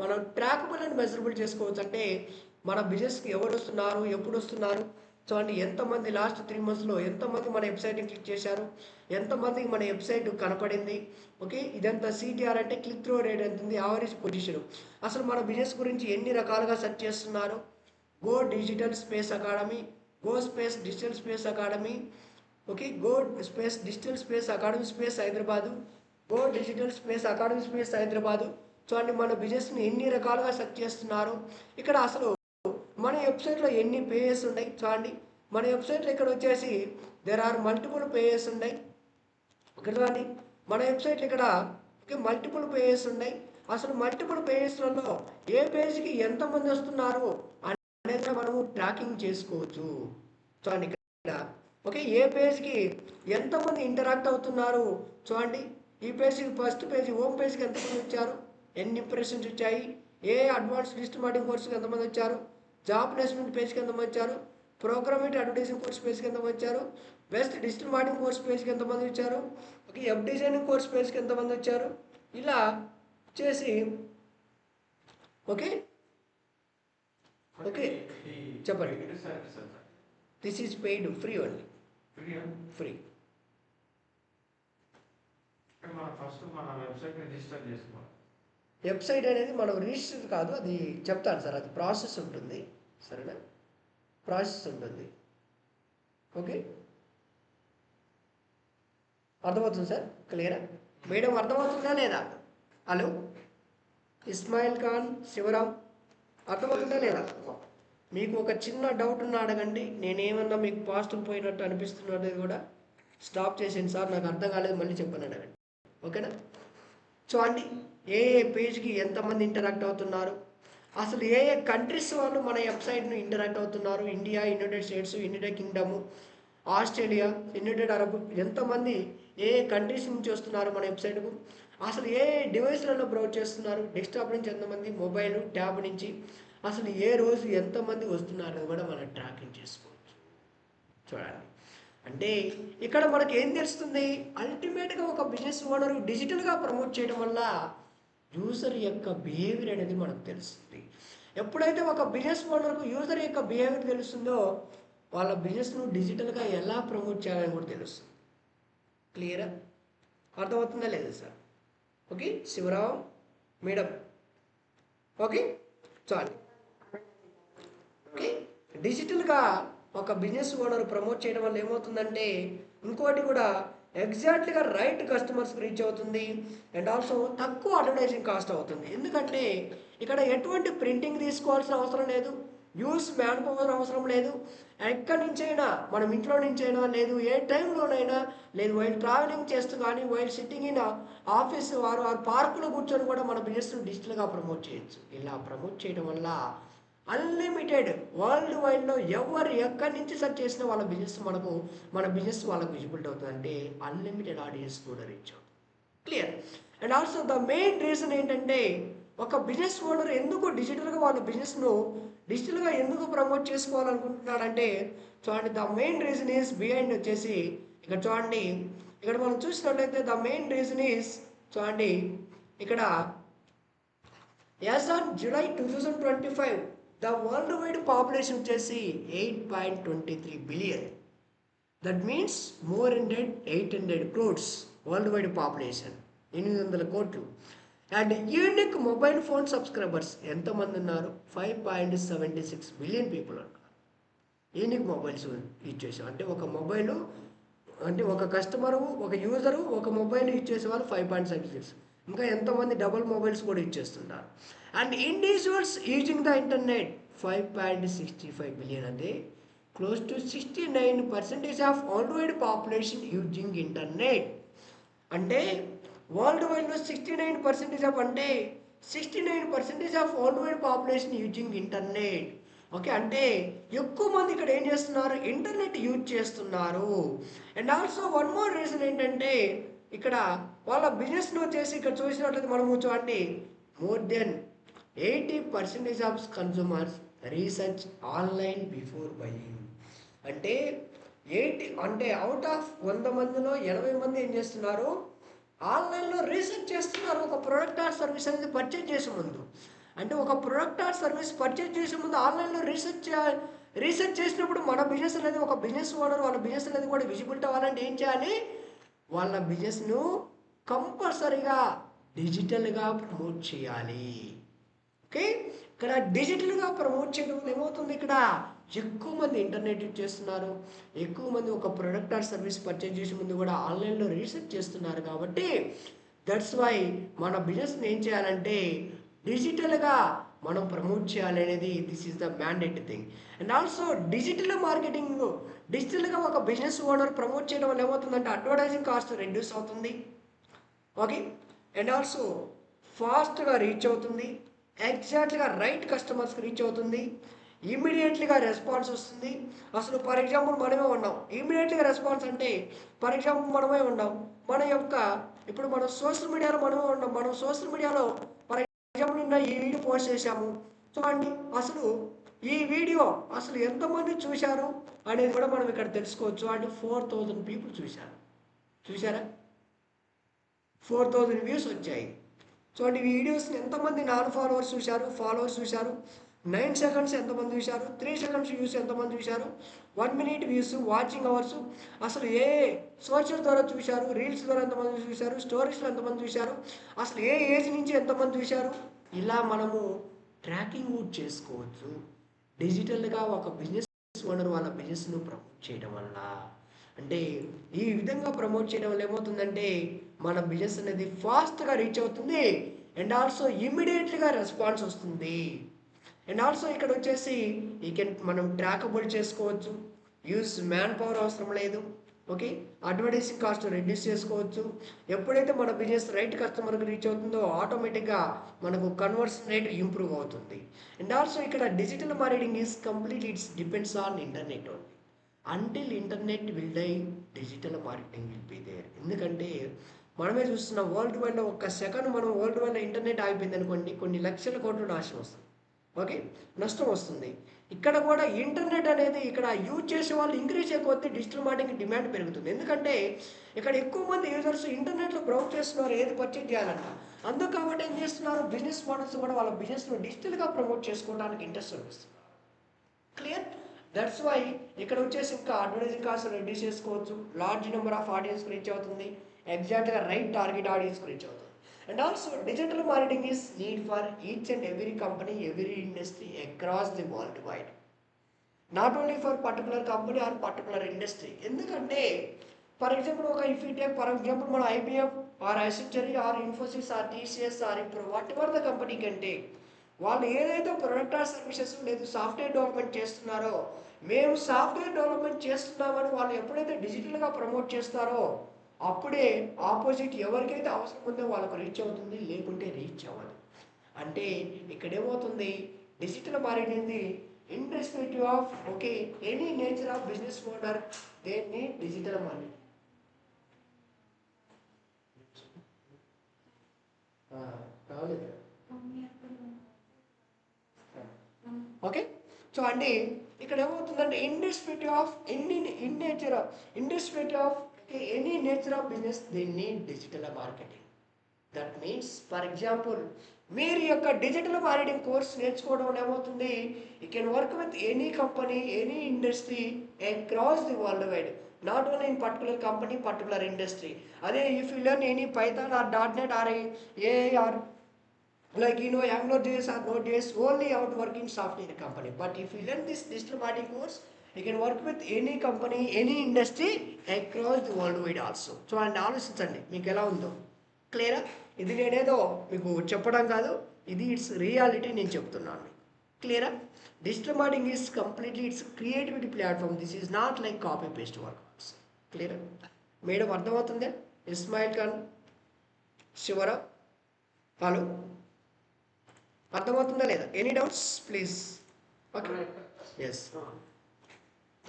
మనం ట్రాకబుల్ అండ్ మెజరబుల్ చేసుకోవచ్చు. అంటే మన బిజినెస్కి ఎవరు వస్తున్నారు, ఎప్పుడు వస్తున్నారు, చూడండి ఎంతమంది లాస్ట్ 3 మంత్స్లో ఎంతమంది మన వెబ్సైట్ని క్లిక్ చేశారు, ఎంతమందికి మన వెబ్సైట్ కనపడింది. ఓకే, ఇదంతా సిటిఆర్ అంటే క్లిక్ త్రూ రేట్ ఎంత ఉంది, యావరేజ్ పొజిషన్. అసలు మన బిజినెస్ గురించి ఎన్ని రకాలుగా సెర్చ్ చేస్తున్నారు. Go digital space academy, go space digital space academy, okay, go space digital space academy space Hyderabad, go digital space academy space Hyderabad. చూడండి మన బిజినెస్ని ఎన్ని రకాలుగా సెర్చ్ చేస్తున్నారు. ఇక్కడ అసలు మన వెబ్సైట్లో ఎన్ని పేజెస్ ఉన్నాయి చూడండి. మన వెబ్సైట్లో ఇక్కడ వచ్చేసి దేర్ ఆర్ మల్టిపుల్ పేజెస్ ఉన్నాయి. ఇక్కడ చూడండి మన వెబ్సైట్లో ఇక్కడ మల్టిపుల్ పేజెస్ ఉన్నాయి. అసలు మల్టిపుల్ పేజెస్లలో ఏ పేజ్కి ఎంతమంది వస్తున్నారు అనేది మనము ట్రాకింగ్ చేసుకోవచ్చు. చూడండి ఇక్కడ ఓకే, ఏ పేజ్కి ఎంతమంది ఇంటరాక్ట్ అవుతున్నారు చూడండి. ఈ పేజ్కి ఫస్ట్ పేజ్ హోమ్ పేజ్కి ఎంతమంది వచ్చారు, ఎన్ని ఇంప్రెషన్స్ వచ్చాయి, ఏ అడ్వాన్స్ డిజిటల్ మార్కెటింగ్ కోర్సుకి ఎంతమంది వచ్చారు, జాబ్ ప్లేస్మెంట్ పేజ్కి ఎంతమంది వచ్చారు, ప్రోగ్రామింగ్ అడ్వర్టైజింగ్ కోర్స్ పేజ్కి ఎంతమంది వచ్చారు, బెస్ట్ డిజిటల్ మార్కెటింగ్ కోర్స్ పేజ్కి ఎంతమంది వచ్చారు, ఓకే, వెబ్ డిజైనింగ్ కోర్స్ పేజ్కి ఎంతమంది వచ్చారు. ఇలా చేసి ఓకే ఓకే చెప్పండి. This is paid, free only, free. Website అనేది మనం రిజిస్టర్ కాదు, అది చెప్తాను సార్, అది ప్రాసెస్ ఉంటుంది. సరేనా, ప్రాసెస్ ఉంటుంది. ఓకే, అర్థమవుతుంది సార్, క్లియరా మేడం, అర్థమవుతుందా లేదా? హలో ఇస్మాయిల్ ఖాన్, శివరాం, అర్థమవుతుందా లేదా? మీకు ఒక చిన్న డౌట్ ఉన్నా అడగండి. నేనేమన్నా మీకు పాజిటివ్ పోయినట్టు అనిపిస్తున్నది కూడా స్టాప్ చేసేయండి సార్, నాకు అర్థం కాలేదు మళ్ళీ చెప్పండి అడగండి. ఓకేనా? చూడండి ఏ ఏ పేజ్కి ఎంతమంది ఇంటరాక్ట్ అవుతున్నారు, అసలు ఏ ఏ కంట్రీస్ వాళ్ళు మన వెబ్సైట్ను ఇంటరాక్ట్ అవుతున్నారు. India, United states, United kingdom, Australia, United Arab, ఎంతమంది ఏ ఏ కంట్రీస్ నుంచి వస్తున్నారు మన వెబ్సైట్కు, అసలు ఏ ఏ డివైస్లలో బ్రౌజ్ చేస్తున్నారు, డెస్క్టాప్ నుంచి ఎంతమంది, మొబైల్ ట్యాబ్ నుంచి, అసలు ఏ రోజు ఎంతమంది వస్తున్నారో కూడా మనం ట్రాకింగ్ చేసుకోవచ్చు. చూడండి అంటే ఇక్కడ మనకి ఏం తెలుస్తుంది, అల్టిమేట్గా ఒక బిజినెస్ ఓనర్ డిజిటల్గా ప్రమోట్ చేయడం వల్ల యూజర్ యొక్క బిహేవియర్ అనేది మనకు తెలుస్తుంది. ఎప్పుడైతే ఒక బిజినెస్ ఓనర్కు యూజర్ యొక్క బిహేవియర్ తెలుస్తుందో వాళ్ళ బిజినెస్ను డిజిటల్గా ఎలా ప్రమోట్ చేయాలని కూడా తెలుస్తుంది. క్లియరా, అర్థమవుతుందా లేదా sir? Okay Sivaram madam, okay చాలు. ఓకే, డిజిటల్గా ఒక బిజినెస్ ఓనర్ ప్రమోట్ చేయడం వల్ల ఏమవుతుందంటే ఇంకోటి కూడా ఎగ్జాక్ట్లీగా రైట్ కస్టమర్స్కి రీచ్ అవుతుంది. అండ్ ఆల్సో తక్కువ అడ్వర్టైజింగ్ కాస్ట్ అవుతుంది. ఎందుకంటే ఇక్కడ ఎటువంటి ప్రింటింగ్ తీసుకోవాల్సిన అవసరం లేదు, యూస్ మ్యాన్ పవర్ అవసరం లేదు. ఎక్కడి నుంచైనా మనం ఇంట్లో నుంచైనా లేదు, ఏ టైంలోనైనా లేదు, వైల్ ట్రావెలింగ్ చేస్తూ కానీ, వైల్ సిట్టింగ్ ఇన్ ఆఫీస్ వారు పార్కులో కూర్చొని కూడా మన బిజినెస్ను డిజిటల్గా ప్రమోట్ చేయొచ్చు. ఇలా ప్రమోట్ చేయడం వల్ల అన్లిమిటెడ్ వరల్డ్ వైడ్లో ఎవరు ఎక్కడి నుంచి సెర్చ్ చేసినా వాళ్ళ బిజినెస్ మన బిజినెస్ వాళ్ళకు విజిబిలిటీ అవుతుంది. అంటే అన్లిమిటెడ్ ఆడియన్స్ కూడా రీచ్ అవుతుంది. Clear. And also the main reason ఏంటంటే ఒక బిజినెస్ ఓనర్ ఎందుకు డిజిటల్గా వాళ్ళ బిజినెస్ను డిజిటల్గా ఎందుకు ప్రమోట్ చేసుకోవాలనుకుంటున్నాడంటే చూడండి, the main reason is behind వచ్చేసి ఇక్కడ చూడండి, ఇక్కడ మనం చూసినట్లయితే ద మెయిన్ రీజన్ ఈస్ చూడండి ఇక్కడ as on July 2025 the world wide population వచ్చేసి 8.23 billion. That means more than 800 crores world wide population, 800 కోట్లు. And unique mobile phone subscribers ఎంతమంది ఉన్నారు, 5.76 బిలియన్ పీపుల్ ఉన్నారు. యూనిక్ మొబైల్స్ యూజ్ చేసాం అంటే ఒక మొబైల్ అంటే ఒక కస్టమరు, ఒక యూజరు ఒక మొబైల్ యూజ్ చేసే వాళ్ళు 5.76, ఇంకా ఎంతమంది డబుల్ మొబైల్స్ కూడా యూజ్ చేస్తున్నారు. And individuals using the internet 5.65 billion, అంటే close to 69% of world wide population using internet. అంటే వరల్డ్ వైడ్లో 69% ఆఫ్, అంటే 69% of world wide population using internet. Okay, అంటే ఎక్కువ మంది ఇక్కడ ఏం చేస్తున్నారు, ఇంటర్నెట్ యూజ్ చేస్తున్నారు. And also one more reason ఏంటంటే ఇక్కడ వాళ్ళ బిజినెస్ను వచ్చేసి ఇక్కడ చూసినట్లయితే మనము చూడండి more than 80% of consumers research online before buying. అంటే 80 అంటే అవుట్ ఆఫ్ 100 మందిలో 80 మంది ఏం చేస్తున్నారు, ఆన్లైన్లో రీసెర్చ్ చేస్తున్నారు ఒక ప్రోడక్ట్ ఆర్ సర్వీస్ అనేది పర్చేజ్ చేసే ముందు. అంటే ఒక ప్రొడక్ట్ ఆర్ సర్వీస్ పర్చేజ్ చేసే ముందు ఆన్లైన్లో రీసెర్చ్ చేసినప్పుడు మన బిజినెస్ అనేది ఒక బిజినెస్ ఓనర్ వాళ్ళ బిజినెస్ అనేది కూడా విజిబిలిటీ అవ్వాలంటే ఏం చేయాలి, వాళ్ళ బిజినెస్ను కంపల్సరీగా డిజిటల్గా ప్రమోట్ చేయాలి. ఓకే, ఇక్కడ డిజిటల్గా ప్రమోట్ చేయడం వల్ల ఏమవుతుంది, ఇక్కడ ఎక్కువ మంది ఇంటర్నెట్ యూజ్ చేస్తున్నారు, ఎక్కువ మంది ఒక ప్రొడక్ట్ ఆర్ సర్వీస్ పర్చేజ్ చేసే ముందు కూడా ఆన్లైన్లో రీసెర్చ్ చేస్తున్నారు. కాబట్టి దట్స్ వై మన బిజినెస్ని ఏం చేయాలంటే డిజిటల్గా మనం ప్రమోట్ చేయాలి అనేది this is the mandate thing. And also డిజిటల్గా ఒక బిజినెస్ ఓనర్ ప్రమోట్ చేయడం వల్ల ఏమవుతుందంటే అడ్వర్టైజింగ్ కాస్ట్ రెడ్యూస్ అవుతుంది. ఓకే, అండ్ ఆల్సో ఫాస్ట్గా రీచ్ అవుతుంది, ఎగ్జాక్ట్గా రైట్ కస్టమర్స్కి రీచ్ అవుతుంది, ఇమీడియట్లీగా రెస్పాన్స్ వస్తుంది. అసలు ఫర్ ఎగ్జాంపుల్ మనమే ఉన్నాం, ఇమీడియట్లీగా రెస్పాన్స్ అంటే ఫర్ ఎగ్జాంపుల్ మనమే ఉన్నాం, మన యొక్క ఇప్పుడు మనం సోషల్ మీడియాలో మనమే ఉన్నాం, మనం సోషల్ మీడియాలో ఫర్ ఎగ్జాంపుల్ నిన్న ఈ వీడియో పోస్ట్ చేశాము. చూడండి అసలు ఈ వీడియో అసలు ఎంతమంది చూశారు అనేది కూడా మనం ఇక్కడ తెలుసుకోవచ్చు. అంటే 4000 పీపుల్ చూశారా, 4000 వ్యూస్ వచ్చాయి. చూడండి వీడియోస్ని ఎంతమంది నాన్ ఫాలోవర్స్ చూశారు, 9 సెకండ్స్ ఎంతమంది చూశారు, 3 సెకండ్స్ వ్యూస్ ఎంతమంది చూశారు, 1 మినిట్ వ్యూస్, వాచింగ్ అవర్స్, అసలు ఏ సోషల్ ద్వారా చూశారు, రీల్స్ ద్వారా ఎంతమంది చూశారు, స్టోరీస్లో ఎంతమంది చూశారు, అసలు ఏ ఏజ్ నుంచి ఎంతమంది చూశారు, ఇలా మనము ట్రాకింగ్ కూడా చేసుకోవచ్చు డిజిటల్గా ఒక బిజినెస్ ఓనర్ వాళ్ళ బిజినెస్ను ప్రమోట్ చేయడం వల్ల. అంటే ఈ విధంగా ప్రమోట్ చేయడం వల్ల ఏమవుతుందంటే మన బిజినెస్ అనేది ఫాస్ట్గా రీచ్ అవుతుంది అండ్ ఆల్సో ఇమ్మీడియట్లీగా రెస్పాన్స్ వస్తుంది. అండ్ ఆల్సో ఇక్కడ వచ్చేసి మనం ట్రాకబుల్ చేసుకోవచ్చు, యూజ్ మ్యాన్ పవర్ అవసరం లేదు. ఓకే, అడ్వర్టైజింగ్ కాస్ట్ రెడ్యూస్ చేసుకోవచ్చు. ఎప్పుడైతే మన బిజినెస్ రైట్ కస్టమర్కి రీచ్ అవుతుందో ఆటోమేటిక్గా మనకు కన్వర్షన్ రేట్ ఇంప్రూవ్ అవుతుంది. అండ్ ఆల్సో ఇక్కడ digital marketing is complete, it's depends on internet only. Until internet will die digital marketing will be there. ఎందుకంటే మనమే చూస్తున్నాం వరల్డ్ వైడ్లో ఒక్క సెకండ్ మనం వరల్డ్ వైడ్లో ఇంటర్నెట్ ఆగిపోయింది అనుకోండి, కొన్ని లక్షల కోట్ల నాశనం వస్తుంది. ఓకే, నష్టం వస్తుంది. ఇక్కడ కూడా ఇంటర్నెట్ అనేది ఇక్కడ యూజ్ చేసే వాళ్ళు ఇంక్రీజ్ అయిపోతే డిజిటల్ మార్కెటింగ్ డిమాండ్ పెరుగుతుంది. ఎందుకంటే ఇక్కడ ఎక్కువ మంది యూజర్స్ ఇంటర్నెట్లో బ్రౌజ్ చేస్తున్నారు ఏది పర్చేజ్ చేయాలన్నా. అందుకు కాబట్టి ఏం చేస్తున్నారు, బిజినెస్ మోడల్స్ కూడా వాళ్ళ బిజినెస్ను డిజిటల్గా ప్రమోట్ చేసుకోవడానికి ఇంట్రెస్ట్ చూపిస్తున్నారు. క్లియర్, దట్స్ వై ఇక్కడ వచ్చేసి ఇంకా అడ్వర్టైజింగ్ కాస్ట్ రెడ్యూస్ చేసుకోవచ్చు, large number of audience reach అవుతుంది, ఎగ్జాక్ట్గా రైట్ టార్గెట్ ఆడియన్స్ రీచ్ అవుతుంది. And also digital marketing is need for each and every company, every industry across the worldwide. Not only for particular company or particular industry. ఎందుకంటే for example if you take for example మన IBM or Accenture or Infosys or TCS or ఇప్పుడు what ever the company కంటే వాళ్ళు ఏదైతే product or services లేదు software development చేస్తున్నారో, మేము software development చేస్తున్నామని వాళ్ళు ఎప్పుడైతే డిజిటల్గా ప్రమోట్ చేస్తారో అప్పుడే ఆపోజిట్ ఎవరికైతే అవసరం ఉందో వాళ్ళకు రీచ్ అవుతుంది, లేకుంటే రీచ్ అవ్వదు. అంటే ఇక్కడ ఏమవుతుంది, digital marketing irrespective of okay any nature of business owner they need digital marketing. Okay, so అంటే ఇక్కడ ఏమవుతుందంటే irrespective of irrespective of any nature of business they need digital marketing. That means for example మీరు యొక్క digital marketing course నేర్చుకోవడం వల్ల ఏమవుతుంది, you can work with any company, any industry across the world wide, not only in particular company, particular industry. అదే if you learn any Python or .NET or AI or like AngularJS or Node.js, only out work in software company. But if you learn this digital marketing course, you can work with any company, any industry across the world wide also. So and ఆలోచించండి మీకు ఎలా ఉందో. క్లియరా, ఇది నేనేదో మీకు చెప్పడం కాదు, ఇది ఇట్స్ రియాలిటీ నేను చెప్తున్నాను మీకు. క్లియరా, digital marketing is completely it's creativity platform, this is not like copy paste work. క్లియరా మేడం, అర్థమవుతుందా? ఇస్మాయిల్ ఖాన్, శివరావు, హలో, అర్థమవుతుందా లేదా? Any doubts please. Okay, yes.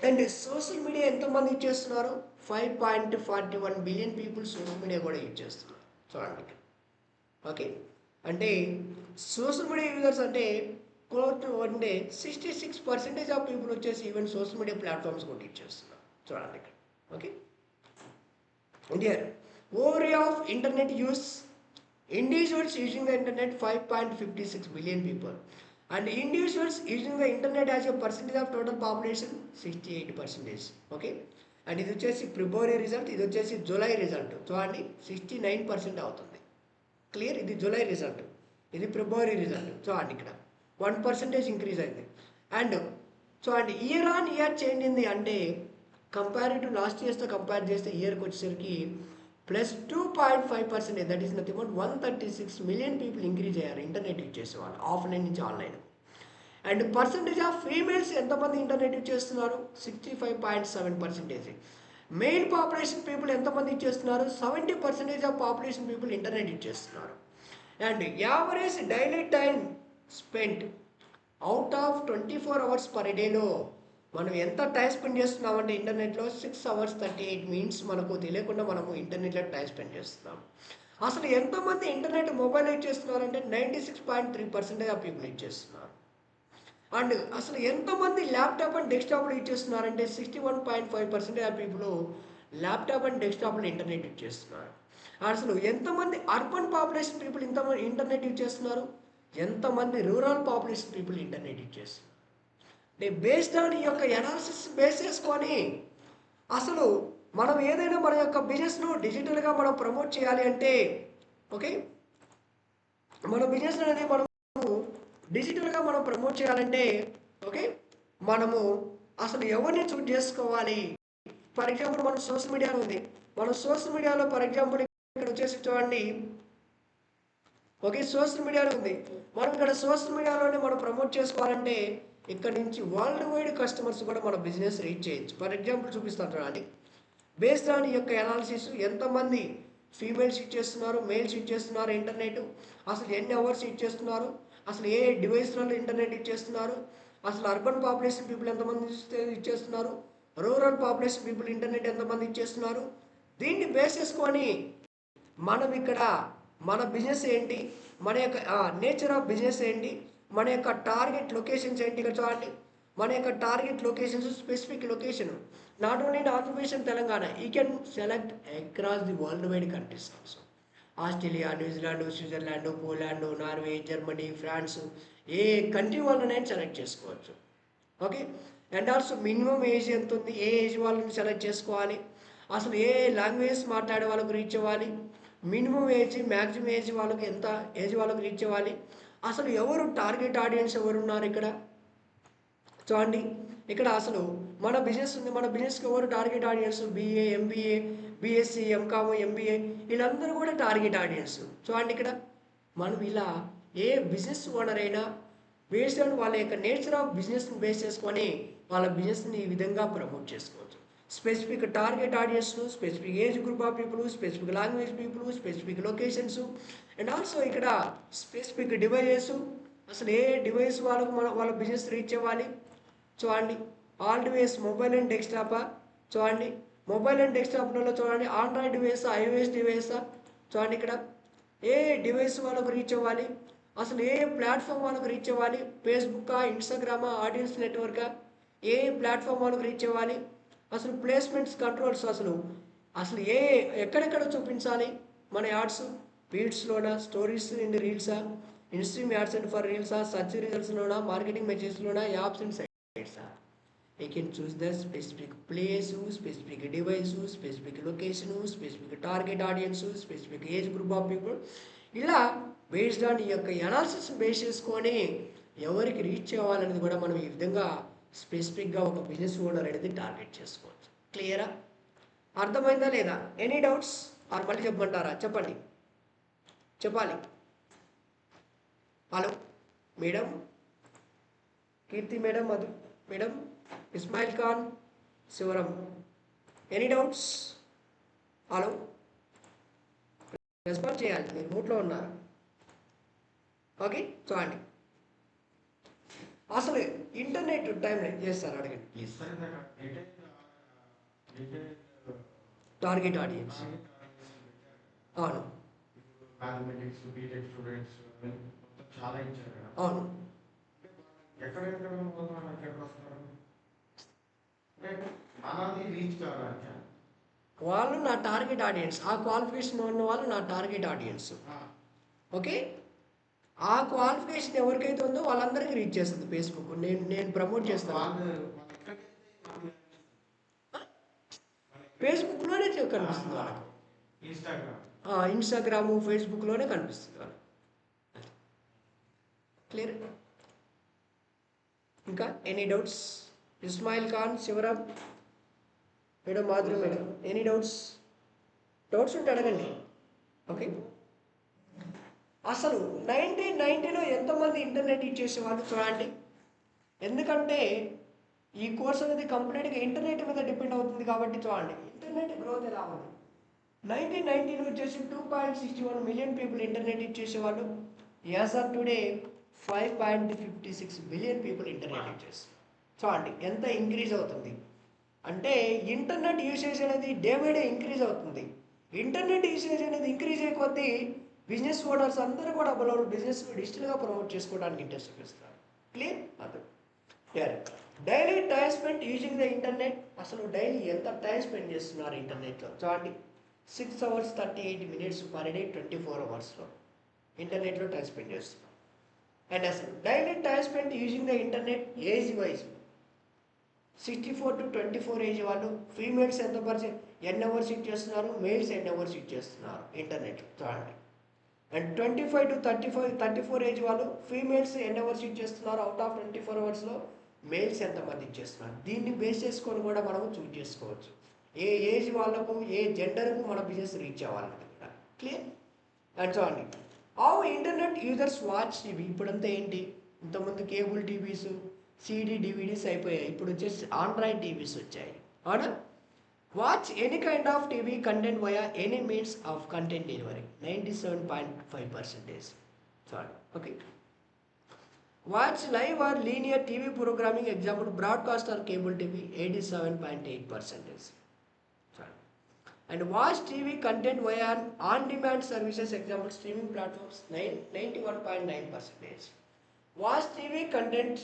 And social media ఎంతమంది యూజ్ చేస్తున్నారు? 5.41 బిలియన్ పీపుల్ సోషల్ మీడియా కూడా యూజ్ చేస్తున్నారు. చూడండి, ఓకే, అంటే సోషల్ మీడియా యూజర్స్ అంటే 66% ఆఫ్ పీపుల్ వచ్చేసి ఈవెన్ సోషల్ మీడియా ప్లాట్ఫామ్స్ కూడా యూజ్ చేస్తున్నారు. చూడండి ఇక్కడ. Okay, India over of internet use Individuals using the internet 5.56 billion people, and individuals using the internet as a percentage of total population 68%. Okay, and ఇది వచ్చేసి ఫిబ్రవరి result, ఇది వచ్చేసి July result. చూడండి 69% అవుతుంది. క్లియర్, ఇది జూలై రిజల్ట్, ఇది ఫిబ్రవరి result. చూడండి ఇక్కడ 1% ఇంక్రీజ్ అయింది. అండ్ చూడండి ఇయర్ ఆన్ ఇయర్ చేంజ్ అయింది అంటే కంపేర్ టు లాస్ట్ ఇయర్స్తో కంపేర్ చేస్తే ఇయర్కి వచ్చేసరికి plus 2.5%. That is nothing but 136 million people increase అయ్యారు ఇంటర్నెట్ యూజ్ చేసేవాళ్ళు ఆఫ్లైన్ నుంచి online. And percentage of females ఎంతమంది ఇంటర్నెట్ యూజ్ చేస్తున్నారు? 65.7%. మెయిల్ పాపులేషన్ పీపుల్ ఎంతమంది యూజ్ చేస్తున్నారు? 70% of population people internet use చేస్తున్నారు. And average daily time spend out of 24 hours per డేలో మనం ఎంత టైం స్పెండ్ చేస్తున్నామంటే ఇంటర్నెట్లో 6 hours 38 minutes మనకు తెలియకుండా మనము ఇంటర్నెట్లో టైం స్పెండ్ చేస్తున్నాం. అసలు ఎంతమంది ఇంటర్నెట్ మొబైల్ యూజ్ చేస్తున్నారంటే 96.3% ఆఫ్ పీపుల్ యూజ్ చేస్తున్నారు. అండ్ అసలు ఎంతమంది ల్యాప్టాప్ అండ్ డెస్క్టాప్లు యూజ్ చేస్తున్నారంటే 61.5% ఆఫ్ పీపుల్ ల్యాప్టాప్ అండ్ డెస్క్టాప్లో ఇంటర్నెట్ యూజ్ చేస్తున్నారు. అసలు ఎంతమంది urban population people internet use చేస్తున్నారు, ఎంతమంది rural population people internet use చేస్తున్నారు. బేస్డ్ ఆన్ ఈ యొక్క ఎనాలిసిస్ బేస్ చేసుకొని అసలు మనం ఏదైనా మన యొక్క బిజినెస్ను డిజిటల్గా మనం ప్రమోట్ చేయాలి అంటే, ఓకే, మన బిజినెస్ అనేది మనము డిజిటల్గా మనం ప్రమోట్ చేయాలంటే, ఓకే, మనము అసలు ఎవరిని చూజ్ చేసుకోవాలి. ఫర్ ఎగ్జాంపుల్ మనం సోషల్ మీడియాలో ఉంది, మనం సోషల్ మీడియాలో ఫర్ ఎగ్జాంపుల్ ఇక్కడ వచ్చేసి చూడండి, ఓకే, సోషల్ మీడియాలో ఉంది, మనం ఇక్కడ సోషల్ మీడియాలోనే మనం ప్రమోట్ చేసుకోవాలంటే ఇక్కడ నుంచి వరల్డ్ వైడ్ కస్టమర్స్ కూడా మన బిజినెస్ రీచ్ చేయొచ్చు. ఫర్ ఎగ్జాంపుల్ చూపిస్తాను చూడండి, బేస్డ్ ఆన్ ఈ యొక్క అనాలిసిస్ ఎంతమంది ఫీమేల్స్ యూజ్ చేస్తున్నారు, మేల్స్ యూజ్ చేస్తున్నారు ఇంటర్నెట్, అసలు ఎన్ని అవర్స్ యూజ్ చేస్తున్నారు, అసలు ఏ డివైస్లలో ఇంటర్నెట్ యూజ్ చేస్తున్నారు, అసలు అర్బన్ పాపులేషన్ పీపుల్ ఎంతమంది యూజ్ చేస్తున్నారు, రూరల్ పాపులేషన్ పీపుల్ ఇంటర్నెట్ ఎంతమంది యూజ్ చేస్తున్నారు. దీన్ని బేస్ చేసుకొని మనం ఇక్కడ మన బిజినెస్ ఏంటి, మన యొక్క నేచర్ ఆఫ్ బిజినెస్ ఏంటి, మన యొక్క టార్గెట్ లొకేషన్స్ ఏంటి. ఇక్కడ చూడండి, మన యొక్క target locations specific location not only in occupation Telangana, you can select across the world wide countries also. Australia, New Zealand, Switzerland, Poland, Norway, Germany, France, ఏ కంట్రీ వాళ్ళనైనా సెలెక్ట్ చేసుకోవచ్చు. Okay, and also minimum age ఎంత ఉంది, ఏ age వాళ్ళని select చేసుకోవాలి, అసలు ఏ language మాట్లాడే వాళ్ళకు రీచ్ అవ్వాలి, మినిమం ఏజ్ మ్యాక్సిమం ఏజ్ వాళ్ళకి ఎంత ఏజ్ వాళ్ళకి రీచ్ అవ్వాలి, అసలు ఎవరు టార్గెట్ ఆడియన్స్ ఎవరు ఉన్నారు ఇక్కడ చూడండి. ఇక్కడ అసలు మన బిజినెస్ ఉంది, మన బిజినెస్కి ఎవరు target audience, BA, MBA, BSc, MCom, MBA, వీళ్ళందరూ కూడా టార్గెట్ ఆడియన్స్. చూడండి ఇక్కడ మనం ఇలా ఏ బిజినెస్ ఓనర్ అయినా బేస్డ్ ఆన్ వాళ్ళ యొక్క నేచర్ ఆఫ్ బిజినెస్ని బేస్ చేసుకొని వాళ్ళ బిజినెస్ని ఈ విధంగా ప్రమోట్ చేసుకోవచ్చు. స్పెసిఫిక్ టార్గెట్ ఆడియన్స్ను, specific age group of people, specific language people, specific locations, and also ఇక్కడ స్పెసిఫిక్ డివైజెస్, అసలు ఏ డివైస్ వాళ్ళకు వాళ్ళ బిజినెస్ రీచ్ అవ్వాలి. చూడండి, ఆల్ డివైస్ మొబైల్ అండ్ డెస్క్టాపా, చూడండి మొబైల్ అండ్ డెస్క్టాప్లో చూడండి ఆండ్రాయిడ్ డివైసా, ఐఓఎస్ డివైసా, చూడండి ఇక్కడ ఏ డివైస్ వాళ్ళకు రీచ్ అవ్వాలి, అసలు ఏ ప్లాట్ఫామ్ వాళ్ళకు రీచ్ అవ్వాలి, ఫేస్బుక్కా, ఇన్స్టాగ్రామా, ఆడియన్స్ నెట్వర్కా, ఏ ప్లాట్ఫామ్ వాళ్ళకు రీచ్ అవ్వాలి, అసలు ప్లేస్మెంట్స్ కంట్రోల్స్, అసలు అసలు ఎక్కడెక్కడ చూపించాలి మన యాడ్స్, ఫీడ్స్లోనా, స్టోరీస్ అండ్ రీల్సా, ఇన్స్ట్రీమ్ యాడ్స్ అండ్ ఫర్ రీల్సా, సర్చ్ రిజల్ట్స్లోనా, మార్కెటింగ్ మెసేజ్లోనా, యాప్స్ అండ్ సైట్సా. You can choose the specific place, specific device, specific location, specific target audience, specific age group of people. ఇలా బేస్డ్ ఆన్ ఈ యొక్క analysis base చేసుకొని ఎవరికి రీచ్ అవ్వాలనేది కూడా మనం ఈ విధంగా స్పెసిఫిక్గా ఒక బిజినెస్ ఓనర్ అనేది టార్గెట్ చేసుకోవచ్చు. క్లియరా? అర్థమైందా లేదా? ఎనీ డౌట్స్ ఆర్ మళ్ళీ చెప్పమంటారా? చెప్పండి, చెప్పాలి. Hello madam, Keerthi madam, Madhu madam, Ismail Khan, Shivaram, any doubts? Hello, response చేయాలి, మీరు మూట్లో ఉన్నారు. ఓకే, చూడండి అసలు ఇంటర్నెట్ టైం చేస్తారు, అడగండి ప్లీజ్. టార్గెట్ ఆడియన్స్, అవును అవును, వాళ్ళు నా టార్గెట్ ఆడియన్స్, ఆ క్వాలిఫికేషన్ ఉన్న వాళ్ళు నా టార్గెట్ ఆడియన్స్. ఓకే, ఆ క్వాలిఫికేషన్ ఎవరికైతే ఉందో వాళ్ళందరికీ రీచ్ చేస్తుంది ఫేస్బుక్. నేను ప్రమోట్ చేస్తాను. ఫేస్బుక్లోనే కనిపిస్తుంది వాళ్ళకి. ఇన్స్టాగ్రాము ఫేస్బుక్లోనే కనిపిస్తుంది వాళ్ళకి. క్లియర్? ఇంకా any doubts? Ismail Khan, Shivaram madam, Madhuri madam, any doubts ఉంటే అడగండి. ఓకే, అసలు 1990లో ఎంతమంది ఇంటర్నెట్ ఇచ్చేసేవాళ్ళు చూడండి. ఎందుకంటే ఈ కోర్స్ అనేది కంప్లీట్గా ఇంటర్నెట్ మీద డిపెండ్ అవుతుంది కాబట్టి చూడండి ఇంటర్నెట్ గ్రోత్ ఎలా ఉంది. 1990లో వచ్చేసి 2.61 మిలియన్ పీపుల్ ఇంటర్నెట్ ఇచ్చేసేవాళ్ళు. As of today 5.56 billion people internet ఇచ్చేసి చూడండి ఎంత ఇంక్రీజ్ అవుతుంది. అంటే ఇంటర్నెట్ యూసేజ్ అనేది డే బై డే ఇంక్రీజ్ అవుతుంది. ఇంటర్నెట్ యూసేజ్ అనేది ఇంక్రీజ్ అయిపోద్ది. బిజినెస్ ఓనర్స్ అందరూ కూడా బిజినెస్ డిజిటల్గా ప్రమోట్ చేసుకోవడానికి ఇంట్రెస్ట్ చూపిస్తారు. క్లియర్? అది daily time spend using the internet. అసలు డైలీ ఎంత టైం స్పెండ్ చేస్తున్నారు ఇంటర్నెట్లో చూడండి. 6 hours 38 minutes per day, 24 hours ఇంటర్నెట్లో టైం స్పెండ్ చేస్తున్నారు. అండ్ అసలు daily time spend using the internet age wise 64 to 24 age వాళ్ళు ఫీమేల్స్ ఎంత పర్సెంట్ ఎన్ అవర్స్ యూజ్ చేస్తున్నారు, మేల్స్ ఎన్ అవర్స్ యూజ్ చేస్తున్నారు ఇంటర్నెట్ చూడండి. అండ్ 25 to 34 ఏజ్ వాళ్ళు ఫీమేల్స్ ఎన్ అవర్స్ యూజ్ చేస్తున్నారు, అవుట్ ఆఫ్ 24 అవర్స్లో మేల్స్ ఎంతమంది ఇచ్చేస్తున్నారు. దీన్ని బేస్ చేసుకొని కూడా మనము చూజ్ చేసుకోవచ్చు ఏ ఏజ్ వాళ్ళకు, ఏ జెండర్కు మన బిజినెస్ రీచ్ అవ్వాలన్నది కూడా. క్లియర్? అండ్ చూడండి how internet users watch TV. ఇప్పుడంతా ఏంటి, ఇంతకుముందు కేబుల్ టీవీస్, సిడి డివిడీస్ అయిపోయాయి. ఇప్పుడు వచ్చేసి ఆండ్రాయిడ్ టీవీస్ వచ్చాయి. అవునా? Watch any kind of TV content via any means of content delivery 97.5%. చూడండి. Okay, watch live or linear TV programming example broadcast or cable TV 87.8%. And watch TV content via on-demand services, example streaming platforms 91.9%. Watch TV content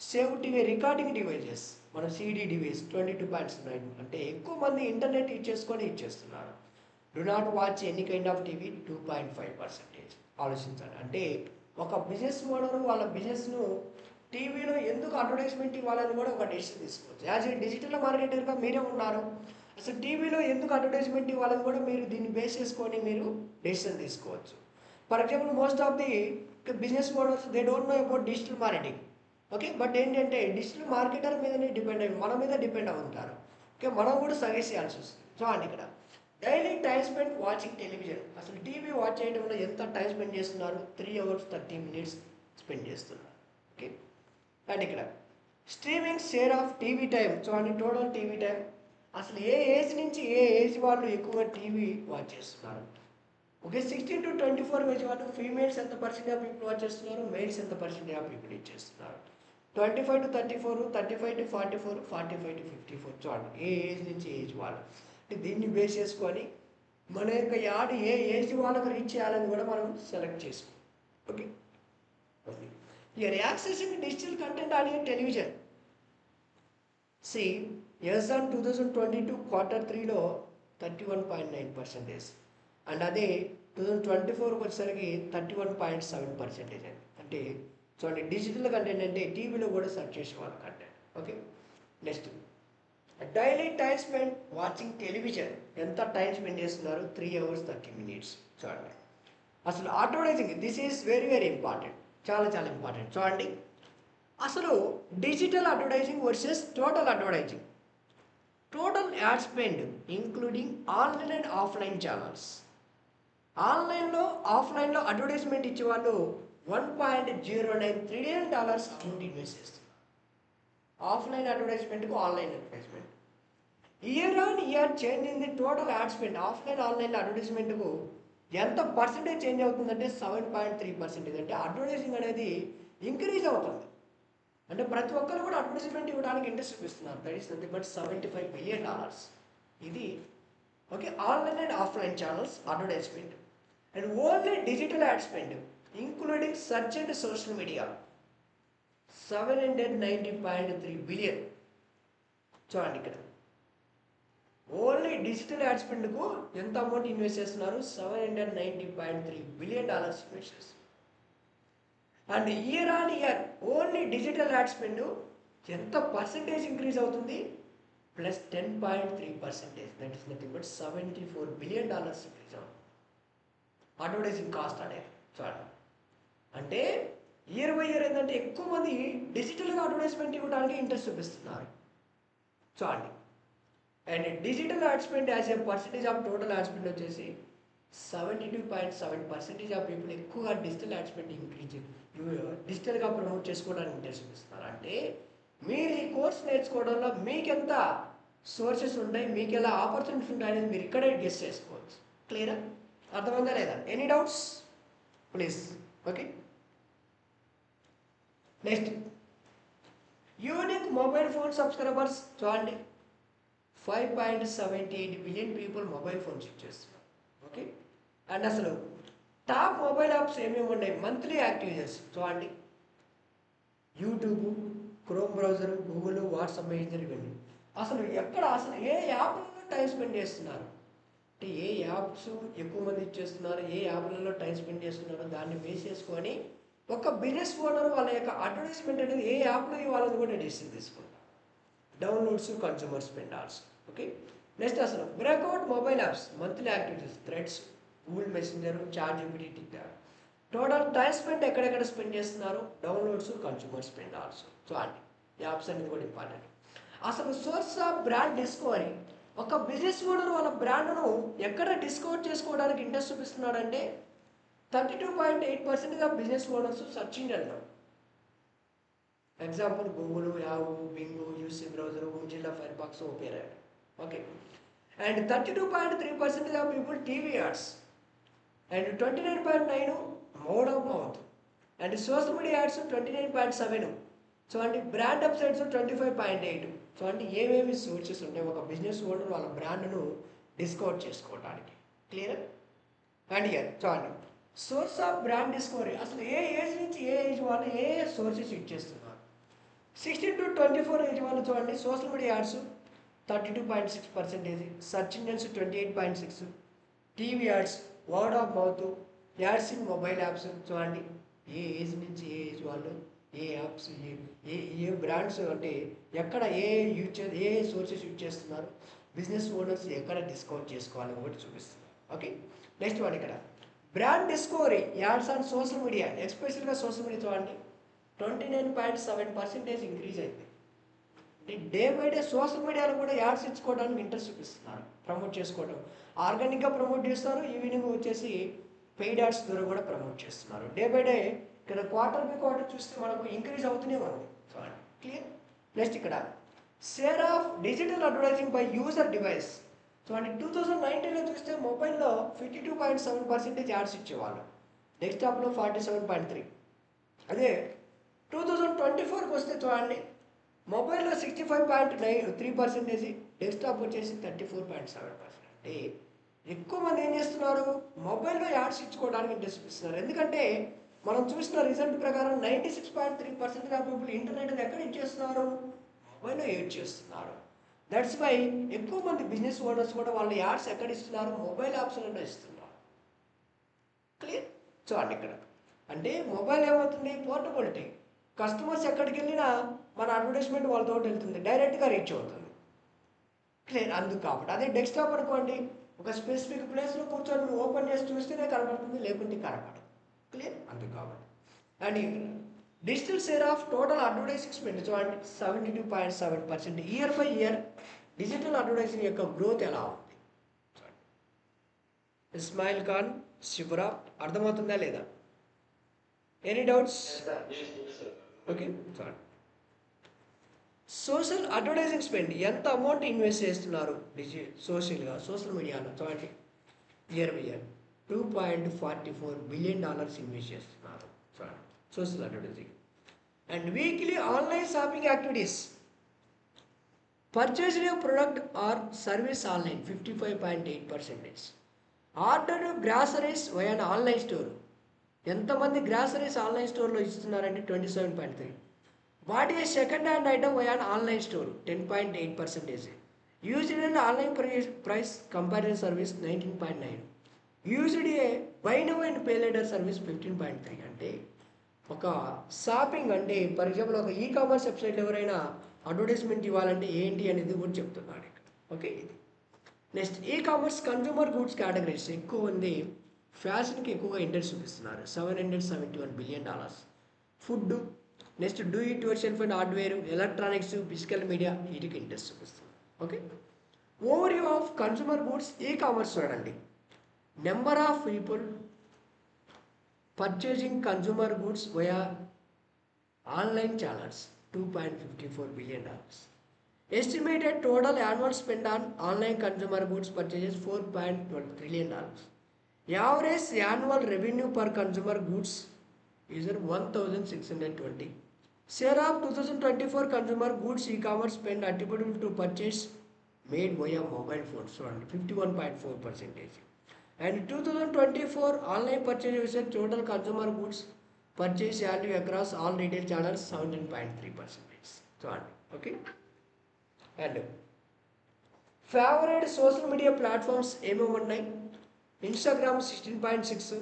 save TV recording devices మన CD device 22.9. అంటే ఎక్కువ మంది internet use చేసుకొని ఇచ్చేస్తున్నారు. Do not watch any kind of TV 2.5%. ఆలోచించండి. అంటే ఒక business owner వాళ్ళ బిజినెస్ను టీవీలో ఎందుకు అడ్వర్టైజ్మెంట్ ఇవ్వాలని కూడా ఒక డెసిషన్ తీసుకోవచ్చు. యాజ్ ఏ డిజిటల్ మార్కెటర్గా మీరే ఉన్నారు, అసలు టీవీలో ఎందుకు అడ్వర్టైజ్మెంట్ ఇవ్వాలని కూడా మీరు దీన్ని బేస్ చేసుకొని మీరు డెసిషన్ తీసుకోవచ్చు. For example most of the business owners they don't know about digital marketing. Okay, but ఏంటంటే డిజిటల్ మార్కెటర్ మీదనే డిపెండ్ అయ్యి మన మీద డిపెండ్ అవుతారు. ఓకే, మనం కూడా సజెస్ట్ చేయాల్సి వస్తుంది. చూడండి ఇక్కడ daily time spend watching television. అసలు టీవీ వాచ్ చేయడం వల్ల ఎంత టైం స్పెండ్ చేస్తున్నారు, 3 hours 30 minutes స్పెండ్ చేస్తున్నారు. ఓకే, అండ్ ఇక్కడ streaming share of TV time. చూడండి టోటల్ టీవీ టైం అసలు ఏ ఏజ్ నుంచి ఏ ఏజ్ వాళ్ళు ఎక్కువగా టీవీ వాచ్ చేస్తున్నారు. ఓకే, 16 to 24 ఏజ్ వాళ్ళు ఫీమేల్స్ ఎంత పర్సెంట్ ఆఫ్ పీపుల్ వాచ్ చేస్తున్నారు, మేల్స్ ఎంత పర్సెంట్ ఆఫ్ పీపుల్ ఇచ్చేస్తున్నారు. 25 to 34, 35 to 44, 45 to 54. చూడండి ఏ ఏజ్ నుంచి ఏజ్ వాళ్ళు. అంటే దీన్ని బేస్ చేసుకొని మన యొక్క యాడ్ ఏ ఏజ్ వాళ్ళకు రీచ్ చేయాలని కూడా మనం సెలెక్ట్ చేసుకోం. Okay, you are accessing digital content on your television. C S on 2022 Q3లో 31.9%. అండ్ అదే 2024 వచ్చేసరికి 31.7%. అంటే చూడండి డిజిటల్ కంటెంట్ అంటే టీవీలో కూడా సెర్చ్ చేసేవాళ్ళ content. Okay, next daily time spend watching television. ఎంత టైం స్పెండ్ చేస్తున్నారు, 3 hours 30 minutes. చూడండి అసలు advertising, this is very very important, చాలా చాలా ఇంపార్టెంట్. చూడండి అసలు digital advertising versus total advertising. Total ad spend including online and offline channels. ఆన్లైన్లో ఆఫ్లైన్లో అడ్వర్టైజ్మెంట్ ఇచ్చేవాళ్ళు $1.09 trillion అమౌంట్ ఇన్వెస్ట్ చేస్తున్నారు. ఆఫ్లైన్ అడ్వర్టైజ్మెంట్కు online advertisement. Year on year change in the total ad spend. Offline online అడ్వర్టైజ్మెంట్కు ఎంత percentage change అవుతుందంటే 7.3%. అంటే advertising అనేది increase అవుతుంది. అంటే ప్రతి ఒక్కరు కూడా అడ్వర్టైజ్మెంట్ ఇవ్వడానికి ఇంట్రెస్ట్ చూపిస్తున్నారు. That is nothing but $75 billion. ఇది okay online and offline channels advertisement. And only digital add spend including search and social media 790.3 billion. చూడండి ఇక్కడ ఓన్లీ డిజిటల్ యాడ్ స్పెండ్కు ఎంత అమౌంట్ ఇన్వెస్ట్ చేస్తున్నారు? $790.3 బిలియన్ ఇన్వెస్ట్ చేస్తున్నారు. And year on year only digital add spend ఎంత percentage increase అవుతుంది? +10.3%. That is nothing but $74 billion increase అవుతుంది advertising cost అనేది. చూడండి, అంటే ఇయర్ బై ఇయర్ ఏంటంటే ఎక్కువ మంది డిజిటల్గా అడ్వర్టైజ్మెంట్ ఇవ్వడానికి ఇంట్రెస్ట్ చూపిస్తున్నారు. చూడండి, and digital add spend as a percentage of total ad spend వచ్చేసి 72.7% ఆఫ్ పీపుల్ ఎక్కువగా డిజిటల్ యాడ్ స్పెండ్ ఇంక్రీజ్ డిజిటల్గా ప్రమోట్ చేసుకోవడానికి ఇంట్రెస్ట్ చూపిస్తున్నారు. అంటే మీరు ఈ కోర్స్ నేర్చుకోవడంలో మీకు ఎంత సోర్సెస్ ఉంటాయి, మీకు ఎలా ఆపర్చునిటీస్ ఉంటాయి అనేది మీరు ఇక్కడే గెస్ చేసుకోవచ్చు. క్లియరా? అర్థమైందా లేదా? Any doubts please? Okay, next unique mobile phone subscribers. చూడండి, 5.78 billion people mobile phones use చేస్తున్నారు. ఓకే, అండ్ అసలు టాప్ మొబైల్ యాప్స్ ఏమేమి ఉన్నాయి? మంత్లీ యాక్టివ్ యూజర్స్ చూడండి, YouTube, chrome browser, Google, WhatsApp messenger, ఇవన్నీ. అసలు ఏ యాప్లలో టైం స్పెండ్ చేస్తున్నారు అంటే ఏ యాప్స్ ఎక్కువ మంది ఇచ్చేస్తున్నారు, ఏ యాప్లలో టైం స్పెండ్ చేస్తున్నారో దాన్ని బేస్ చేసుకొని ఒక బిజినెస్ ఓనర్ వాళ్ళ యొక్క అడ్వర్టైజ్మెంట్ అనేది ఏ యాప్లో ఇవ్వాలని కూడా డెసిషన్ తీసుకుంటారు. Downloads, consumer spend also. Okay, next అసలు breakout mobile apps monthly activities, Threads, Google Messenger, ChatGPT, TikTok. Total time spend ఎక్కడెక్కడ స్పెండ్ చేస్తున్నారు? Downloads, consumer spend also. So అండి, యాప్స్ అనేది కూడా ఇంపార్టెంట్. అసలు సోర్స్ ఆఫ్ బ్రాండ్ డిస్కవరీ, ఒక business owner వాళ్ళ బ్రాండ్ను ఎక్కడ డిస్కవర్ చేసుకోవడానికి ఇంట్రెస్ట్ చూపిస్తున్నాడంటే 32.8% ఆఫ్ బిజినెస్ ఓనర్స్ సర్చ్ ఇంజిన్లో. Example Google, Yahoo, Bing, UC browser, Mozilla Firefox, Opera. Okay, and 32.3% of people TV ads, and 29.9 mode of mouth, and social media ads 29.7. So అంటే brand websites 25.8. So అంటే ఏమేమి sources ఉంటాయి ఒక business owner వాళ్ళ బ్రాండ్ను discover చేసుకోవడానికి? Clear? And year చూడండి, source of brand discovery, అసలు ఏ age నుంచి ఏ ఏజ్ వాళ్ళు ఏ సోర్సెస్ యూజ్ చేస్తున్నారు? 16 to 24 ఏజ్ వాళ్ళు చూడండి, social media ads 32.6%, search engines 28.6, TV ads, word of mouth, ads in mobile apps. చూడండి, ఏ ఏజ్ నుంచి ఏ ఏజ్ వాళ్ళు ఏ యాప్స్ ఏ ఏ బ్రాండ్స్ అంటే ఎక్కడ ఏ సోర్సెస్ యూజ్ చేస్తున్నారు, బిజినెస్ ఓనర్స్ ఎక్కడ డిస్కవర్ చేసుకోవాలని ఒకటి చూపిస్తున్నారు. ఓకే, నెక్స్ట్ వన్ ఇక్కడ brand discovery ads on social media, ఎస్పెషల్గా సోషల్ మీడియా చూడండి 29.7% ఇంక్రీజ్ అయింది. డే బై డే సోషల్ మీడియాలో కూడా యాడ్స్ ఇచ్చుకోవడానికి ఇంట్రెస్ట్ చూపిస్తున్నారు, ప్రమోట్ చేసుకోవడం. ఆర్గానిక్గా ప్రమోట్ చేస్తారు, ఈవినింగ్ వచ్చేసి పెయిడ్ యాడ్స్ ద్వారా కూడా ప్రమోట్ చేస్తున్నారు. డే బై డే ఇక్కడ క్వార్టర్ బై క్వార్టర్ చూస్తే మనకు ఇంక్రీజ్ అవుతూనే ఉంది. చూడండి, క్లియర్? నెక్స్ట్ ఇక్కడ share of digital advertising by user device. చూడండి, 2019లో చూస్తే మొబైల్లో 52.7% యాడ్స్ ఇచ్చేవాళ్ళు, డెస్క్టాప్లో 47.3. అదే 2024కి వస్తే చూడండి, మొబైల్లో 65.3%, డెస్క్టాప్ వచ్చేసి 34.7%. అంటే ఎక్కువ మంది ఏం చేస్తున్నారు? మొబైల్లో యాడ్స్ ఇచ్చుకోవడానికి ఇంట్రెస్ట్ చూపిస్తున్నారు. ఎందుకంటే మనం చూసిన రిజల్ట్ ప్రకారం 96.3% ఆఫ్ పీపుల్ ఇంటర్నెట్ ఎక్కడ యూజ్ చేస్తున్నారు? మొబైల్లో యూజ్ చేస్తున్నారు. దట్స్ వై ఎక్కువ మంది బిజినెస్ ఓనర్స్ కూడా వాళ్ళ యాడ్స్ ఎక్కడ ఇస్తున్నారు? మొబైల్ యాప్స్లలో ఇస్తున్నారు. క్లియర్? చూడండి ఇక్కడ అంటే మొబైల్ ఏమవుతుంది? పోర్టబిలిటీ. కస్టమర్స్ ఎక్కడికి వెళ్ళినా మన అడ్వర్టైజ్మెంట్ వాళ్ళతో వెళ్తుంది, డైరెక్ట్గా రీచ్ అవుతుంది. క్లియర్? అందుకు కాబట్టి అదే డెస్క్టాప్ అనుకోండి, ఒక స్పెసిఫిక్ ప్లేస్లో కూర్చొని నువ్వు ఓపెన్ చేసి చూస్తేనే కనపడుతుంది, లేకుంటే కనపడదు. క్లియర్? అందుకు కాబట్టి. And digital share of total advertising spend చూడండి 72.7%. Year by year digital advertising యొక్క గ్రోత్ ఎలా ఉంది? ఇస్మాయిల్ ఖాన్, శివరా, అర్థమవుతుందా లేదా? Any doubts? ఓకే, చూడండి, సోషల్ అడ్వర్టైజింగ్ స్పెండ్ ఎంత అమౌంట్ ఇన్వెస్ట్ చేస్తున్నారు సోషల్ మీడియాలో? చూడండి, year by year $2.44 billion invest చేస్తున్నారు. చూడండి, social advertising. And weekly online shopping activities, purchased A product or service online 55.8%, order groceries via online store, ఎంతమంది groceries online స్టోర్లో ఇస్తున్నారంటే 27.3, what a second hand item via online store 10.8%, Used an online price comparison service 19.9. Used a buy now and pay later service 15.3. అంటే ఒక shopping అంటే for example ఒక e commerce వెబ్సైట్లో ఎవరైనా advertisement ఇవ్వాలంటే ఏంటి అనేది కూడా చెప్తున్నాడు ఇక్కడ. ఓకే, ఇది next e commerce consumer goods categories ఎక్కువ ఉంది. ఫ్యాషన్కి ఎక్కువగా ఇంట్రెస్ట్ చూపిస్తున్నారు, $771 billion. Food, next do it yourself and hardware, electronics, physical media వీటికి ఇంట్రెస్ట్ చూపిస్తుంది. Okay, overview of consumer goods ecommerce చూడండి. Number of people purchasing consumer goods via online channels 2.54 billion. Estimated total annual spend on online consumer goods purchases $4.12 trillion. Average annual revenue per consumer goods is 1,620. Share of 2024 consumer goods e-commerce spend attributable to purchase made via mobile phones, so 51.4%. And 2024 online purchases total consumer goods purchase value across all retail channels 17.3%. So, okay. And favorite social media platforms ఏమేమి ఉన్నాయి? Instagram 16.6,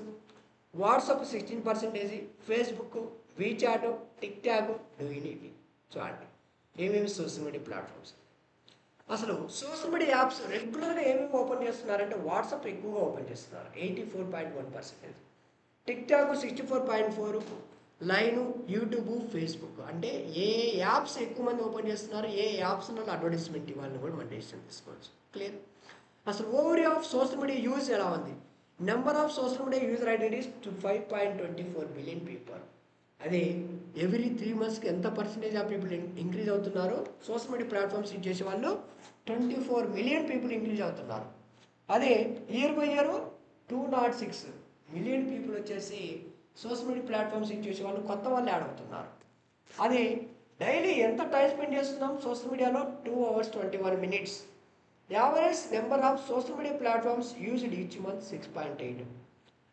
WhatsApp 16%, Facebook, WeChat, TikTok, Douyin. చూడండి ఏమేమి social media platforms. అసలు social media apps రెగ్యులర్గా ఏమేమి open చేస్తున్నారంటే WhatsApp ఎక్కువగా open చేస్తున్నారు 84.1%, TikTok 64.4, Line, YouTube, Facebook. అంటే ఏ యాప్స్ ఎక్కువ మంది ఓపెన్ చేస్తున్నారు, ఏ యాప్స్ వల్ల అడ్వర్టైజ్మెంట్ ఇవ్వాలని కూడా మనం డెసిషన్ తీసుకోవచ్చు. క్లియర్. అసలు over of social media use ఎలా ఉంది? Number of social media user identities 5.24 billion people. అదే ఎవ్రీ 3 monthsకి ఎంత పర్సెంటేజ్ ఆఫ్ పీపుల్ ఇంక్రీజ్ అవుతున్నారు? సోషల్ మీడియా ప్లాట్ఫామ్స్ యూజ్ చేసే వాళ్ళు 24 million పీపుల్ ఇంక్రీజ్ అవుతున్నారు. అదే year by year 206 million people వచ్చేసి సోషల్ మీడియా ప్లాట్ఫామ్స్ యూజ్ చేసే వాళ్ళు కొత్త వాళ్ళు యాడ్ అవుతున్నారు. అదే డైలీ ఎంత టైం స్పెండ్ చేస్తున్నాం సోషల్ మీడియాలో? 2 hours 21 minutes. Average number of social media platforms used each month 6.8.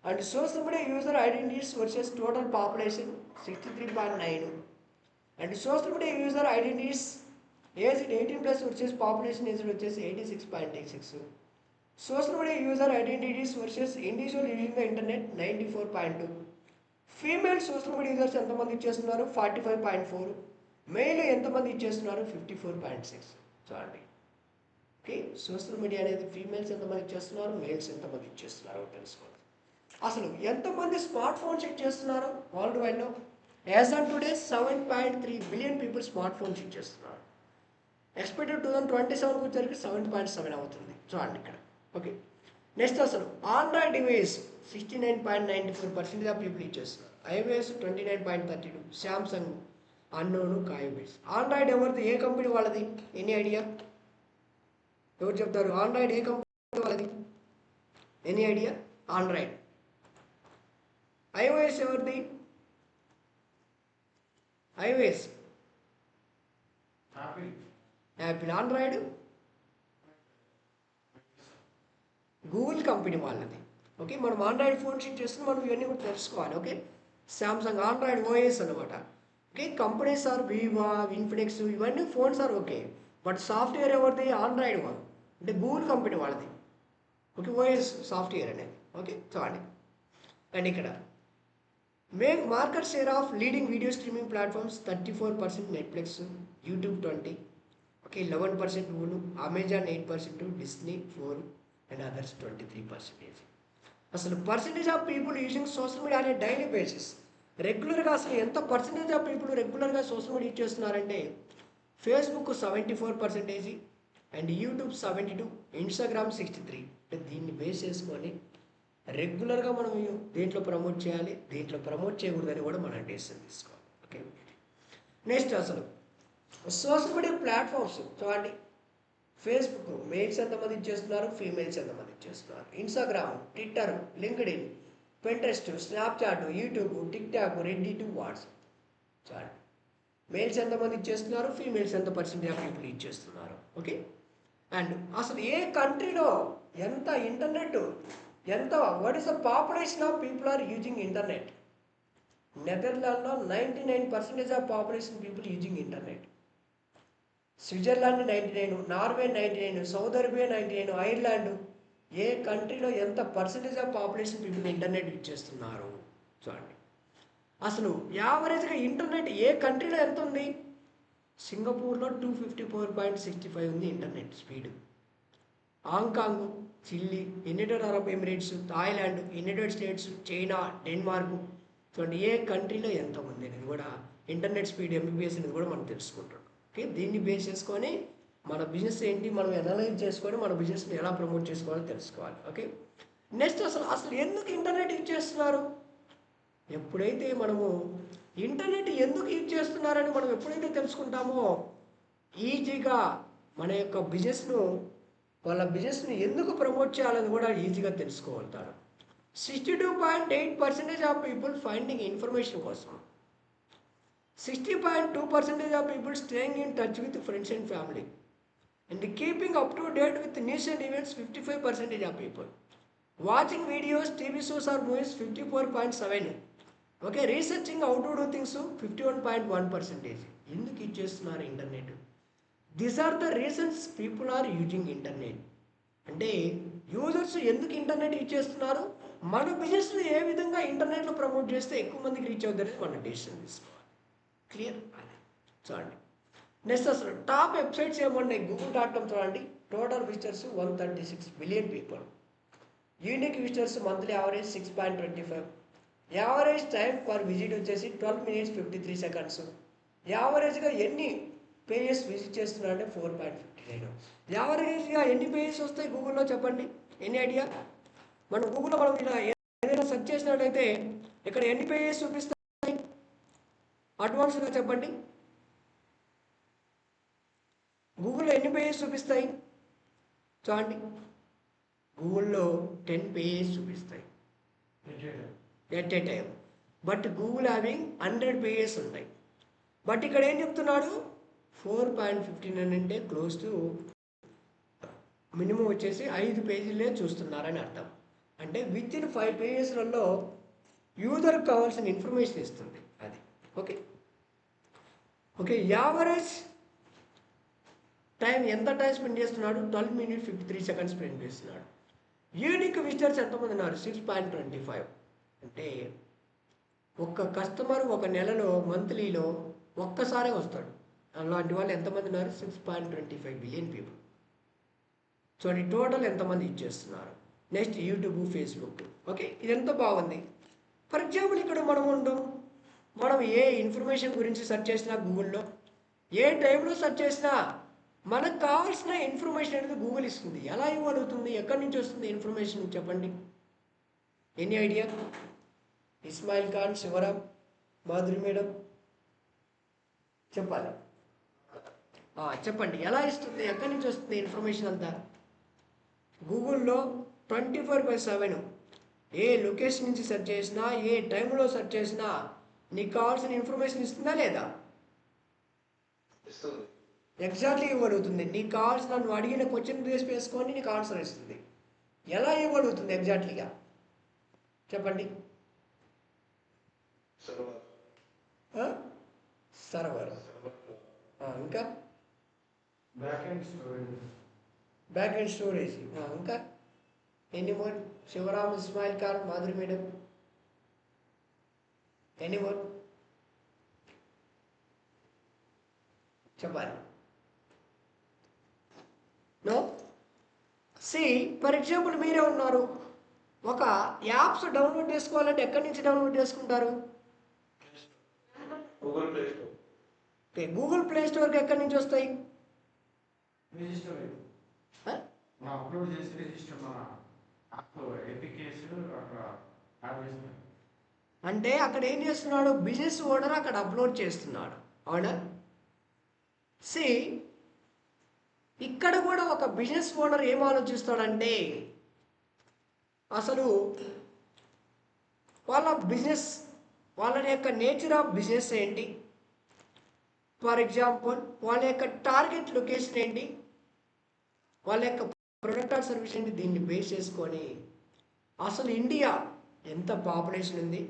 And social media user identities versus total population 63.9. And social media user identities aged 18+ versus population aged వచ్చేసి 86.86. Social media user identities versus individual using the internet 94.2. Female social media users ఎంతమంది ఇచ్చేస్తున్నారు? 45.4. Mail ఎంతమంది ఇచ్చేస్తున్నారు? 54.6. చూడండి. Okay, social media అనేది females ఎంతమంది ఇచ్చేస్తున్నారు, mails ఎంతమంది ఇచ్చేస్తున్నారు తెలుసుకోండి. అసలు ఎంతమంది స్మార్ట్ ఫోన్స్ ఇచ్చేస్తున్నారు వరల్డ్ వైడ్లో? As on today 7.3 billion people smart phones ఇచ్చేస్తున్నారు. ఎక్స్పెక్టెడ్ 2027 వచ్చేసరికి 7.7 అవుతుంది. చూడండి ఇక్కడ. ఓకే, నెక్స్ట్ అసలు ఆండ్రాయిడ్ డివైస్ 69.94% ఆఫ్ పీపుల్ ఇచ్చేస్తున్నారు. IOS 29.32, Samsung, unknown, KaiOS. Android ఎవరిది? ఏ కంపెనీ వాళ్ళది? Any idea? ఎవరు చెప్తారు? ఆండ్రాయిడ్ ఏ కంపెనీ వాళ్ళది? Any idea? ఆండ్రాయిడ్. ఐఓఎస్ ఎవరిది? IOS Apple. Android Google company వాళ్ళది. ఓకే, మనం ఆండ్రాయిడ్ ఫోన్స్ చేస్తున్నాం, మనం ఇవన్నీ కూడా తెలుసుకోవాలి. ఓకే, శాంసంగ్ ఆండ్రాయిడ్ ఓఎస్ అనమాట. Okay, companies are Vivo, Infinix, ఇవన్నీ phones are okay. But software ఎవరిది? ఆండ్రాయిడ్ వాళ్ళు, అంటే గూగుల్ కంపెనీ వాళ్ళది. ఓకే, ఓఎస్ సాఫ్ట్వేర్ అనేది. ఓకే, చూడండి. అండ్ ఇక్కడ market share of leading video streaming platforms 34%, Netflix, YouTube 20, okay 11% Hulu, Amazon 8%, Disney 4, and others 23%. అసలు percentage of people using social media అనే daily basis రెగ్యులర్గా అసలు ఎంత పర్సెంటేజ్ ఆఫ్ పీపుల్ రెగ్యులర్గా social media use చేస్తున్నారంటే Facebook 74%, and YouTube 72, Instagram 63. అంటే దీన్ని base చేసుకొని రెగ్యులర్గా మనం దేంట్లో ప్రమోట్ చేయాలి, దేంట్లో ప్రమోట్ చేయకూడదని కూడా మనం డెసిషన్ తీసుకోవాలి. ఓకే, నెక్స్ట్ అసలు సోషల్ మీడియా ప్లాట్ఫామ్స్ చూడండి. ఫేస్బుక్ మెయిల్స్ ఎంతమంది ఇచ్చేస్తున్నారు, ఫీమేల్స్ ఎంతమంది ఇచ్చేస్తున్నారు. Instagram, Twitter, LinkedIn, Pinterest, Snapchat, YouTube, TikTok, Reddit, WhatsApp. చూడండి మెయిల్స్ ఎంతమంది ఇచ్చేస్తున్నారు, ఫీమేల్స్ ఎంత పర్సెంటేజ్ ఆఫ్ పీపుల్ ఇచ్చేస్తున్నారు. ఓకే, అండ్ అసలు ఏ కంట్రీలో ఎంత internet what is the population of people are using internet? నెదర్లాండ్లో 99% of population people using internet. Switzerland 99, Norway 99, Saudi Arabia 99, Ireland. ఏ కంట్రీలో ఎంత percentage of population people internet use చేస్తున్నారు చూడండి. అసలు యావరేజ్గా ఇంటర్నెట్ ఏ కంట్రీలో ఎంత ఉంది? సింగపూర్లో 254.65 ఉంది internet speed. Hong Kong, chilli, United Arab Emirates, Thailand, United states, China, Denmark. చూడండి ఏ కంట్రీలో ఎంత ఉంది అనేది కూడా ఇంటర్నెట్ స్పీడ్ ఎంబీబీఎస్ అనేది కూడా మనం తెలుసుకుంటాం. ఓకే, దీన్ని బేస్ చేసుకొని మన బిజినెస్ ఏంటి మనం అనలైజ్ చేసుకొని మన బిజినెస్ని ఎలా ప్రమోట్ చేసుకోవాలో తెలుసుకోవాలి. ఓకే, నెక్స్ట్ అసలు ఎందుకు ఇంటర్నెట్ యూజ్ చేస్తున్నారు? ఎప్పుడైతే మనము ఇంటర్నెట్ ఎందుకు యూజ్ చేస్తున్నారని మనం ఎప్పుడైతే తెలుసుకుంటామో ఈజీగా మన యొక్క వాళ్ళ బిజినెస్ని ఎందుకు ప్రమోట్ చేయాలని కూడా ఈజీగా తెలుసుకోగలుగుతారు. 62.8% ఆఫ్ పీపుల్ ఫైండింగ్ ఇన్ఫర్మేషన్ కోసం, 60.2% of people staying in touch with friends and family and keeping up to date with news and events 55% of people, watching videos, TV shows or movies 54.7, okay, researching how to do things 51.1%. ఎందుకు use చేస్తున్నారు internet? These are the reasons people are using internet. అంటే users ఎందుకు internet use చేస్తున్నారు, మన బిజినెస్ని ఏ విధంగా ఇంటర్నెట్లో promote చేస్తే ఎక్కువ మందికి రీచ్ అవుతుంది మన డెసిషన్ తీసుకోవాలి. క్లియర్? అదే చూడండి. నెక్స్ట్ అసలు టాప్ వెబ్సైట్స్ ఏమన్నాయి? google.com చూడండి, total visitors 136 billion people, unique visitors monthly average 6.25, average time per visit వచ్చేసి 12 minutes 53 seconds, యావరేజ్గా ఎన్ని పేజెస్ విజిట్ చేస్తున్నారంటే 4.59. యావరేజ్గా ఎన్ని పేజెస్ వస్తాయి గూగుల్లో చెప్పండి? ఎన్ని ఐడియా? మనం గూగుల్లో మనం ఇలా ఏదైనా సెర్చ్ చేసినట్టయితే ఇక్కడ ఎన్ని పేజెస్ చూపిస్తాయి అడ్వాన్స్గా చెప్పండి? గూగుల్లో ఎన్ని పేజెస్ చూపిస్తాయి చూడండి? గూగుల్లో 10 పేజెస్ చూపిస్తాయి at a time. But Google having 100 pages ఉంటాయి. బట్ ఇక్కడ ఏం చెప్తున్నాడు? 4.59 అంటే క్లోజ్ టు మినిమం వచ్చేసి 5 పేజీలే చూస్తున్నారని అర్థం. అంటే విత్ ఇన్ 5 పేజెస్లలో యూజర్కి కావాల్సిన ఇన్ఫర్మేషన్ ఇస్తుంది అది. ఓకే ఓకే యావరేజ్ టైం ఎంత టైం స్పెండ్ చేస్తున్నాడు? 12 minutes 53 seconds స్పెండ్ చేస్తున్నాడు. యూనిక్ విజిటర్స్ ఎంతమంది ఉన్నారు? 6.25. అంటే ఒక్క కస్టమర్ ఒక నెలలో మంత్లీలో ఒక్కసారే వస్తాడు. అలాంటి వాళ్ళు ఎంతమంది ఉన్నారు? 6.25 బిలియన్ పీపుల్. చూడండి టోటల్ ఎంతమంది ఇచ్చేస్తున్నారు. Next YouTube, Facebook. ఓకే, ఇదంతా బాగుంది. ఫర్ ఎగ్జాంపుల్ ఇక్కడ మనం ఏ ఇన్ఫర్మేషన్ గురించి సెర్చ్ చేసినా గూగుల్లో ఏ టైంలో సెర్చ్ చేసినా మనకు కావాల్సిన ఇన్ఫర్మేషన్ అనేది గూగుల్ ఇస్తుంది. ఎలా ఇవ్వగలుగుతుంది? ఎక్కడి నుంచి వస్తుంది ఇన్ఫర్మేషన్ చెప్పండి? Any idea? Ismail Khan, Sivaram, Madhuri madam చెప్పాలి. చెప్పండి ఎలా ఇస్తుంది? ఎక్కడి నుంచి వస్తుంది ఇన్ఫర్మేషన్ అంతా? గూగుల్లో 24/7 ఏ లొకేషన్ నుంచి సెర్చ్ చేసినా ఏ టైంలో సెర్చ్ చేసినా నీకు కావాల్సిన ఇన్ఫర్మేషన్ ఇస్తుందా లేదా? ఎగ్జాక్ట్లీ ఇవ్వగలుగుతుంది. నీకు కావాల్సిన నువ్వు అడిగిన క్వశ్చన్ బేస్ వేసుకొని నీకు ఆన్సర్ ఇస్తుంది. ఎలా ఇవ్వగలుగుతుంది ఎగ్జాక్ట్లీగా చెప్పండి? సర్వర్. ఇంకా బ్యాక్ ఎండ్ స్టోరేజ్. ఇంకా any more? Sivaram, Ismail Khan, Madhuri madam any more చెప్పాలి? నో. ఫర్ ఎగ్జాంపుల్ మీరే ఉన్నారు, ఒక యాప్స్ డౌన్లోడ్ చేసుకోవాలంటే ఎక్కడి నుంచి డౌన్లోడ్ చేసుకుంటారు? గూగుల్ ప్లే స్టోర్కి ఎక్కడి నుంచి వస్తాయి? అంటే అక్కడ ఏం చేస్తున్నాడు? బిజినెస్ ఓనర్ అక్కడ అప్లోడ్ చేస్తున్నాడు. అవునా? ఇక్కడ కూడా ఒక బిజినెస్ ఓనర్ ఏం ఆలోచిస్తాడంటే అసలు వాళ్ళ యొక్క నేచర్ ఆఫ్ బిజినెస్ ఏంటి? ఫర్ ఎగ్జాంపుల్ వాళ్ళ యొక్క టార్గెట్ లొకేషన్ ఏంటి? వాళ్ళ యొక్క ప్రొడక్ట్ ఆర్ సర్వీస్ ఏంటి? దీన్ని బేస్ చేసుకొని అసలు ఇండియా ఎంత పాపులేషన్ ఉంది?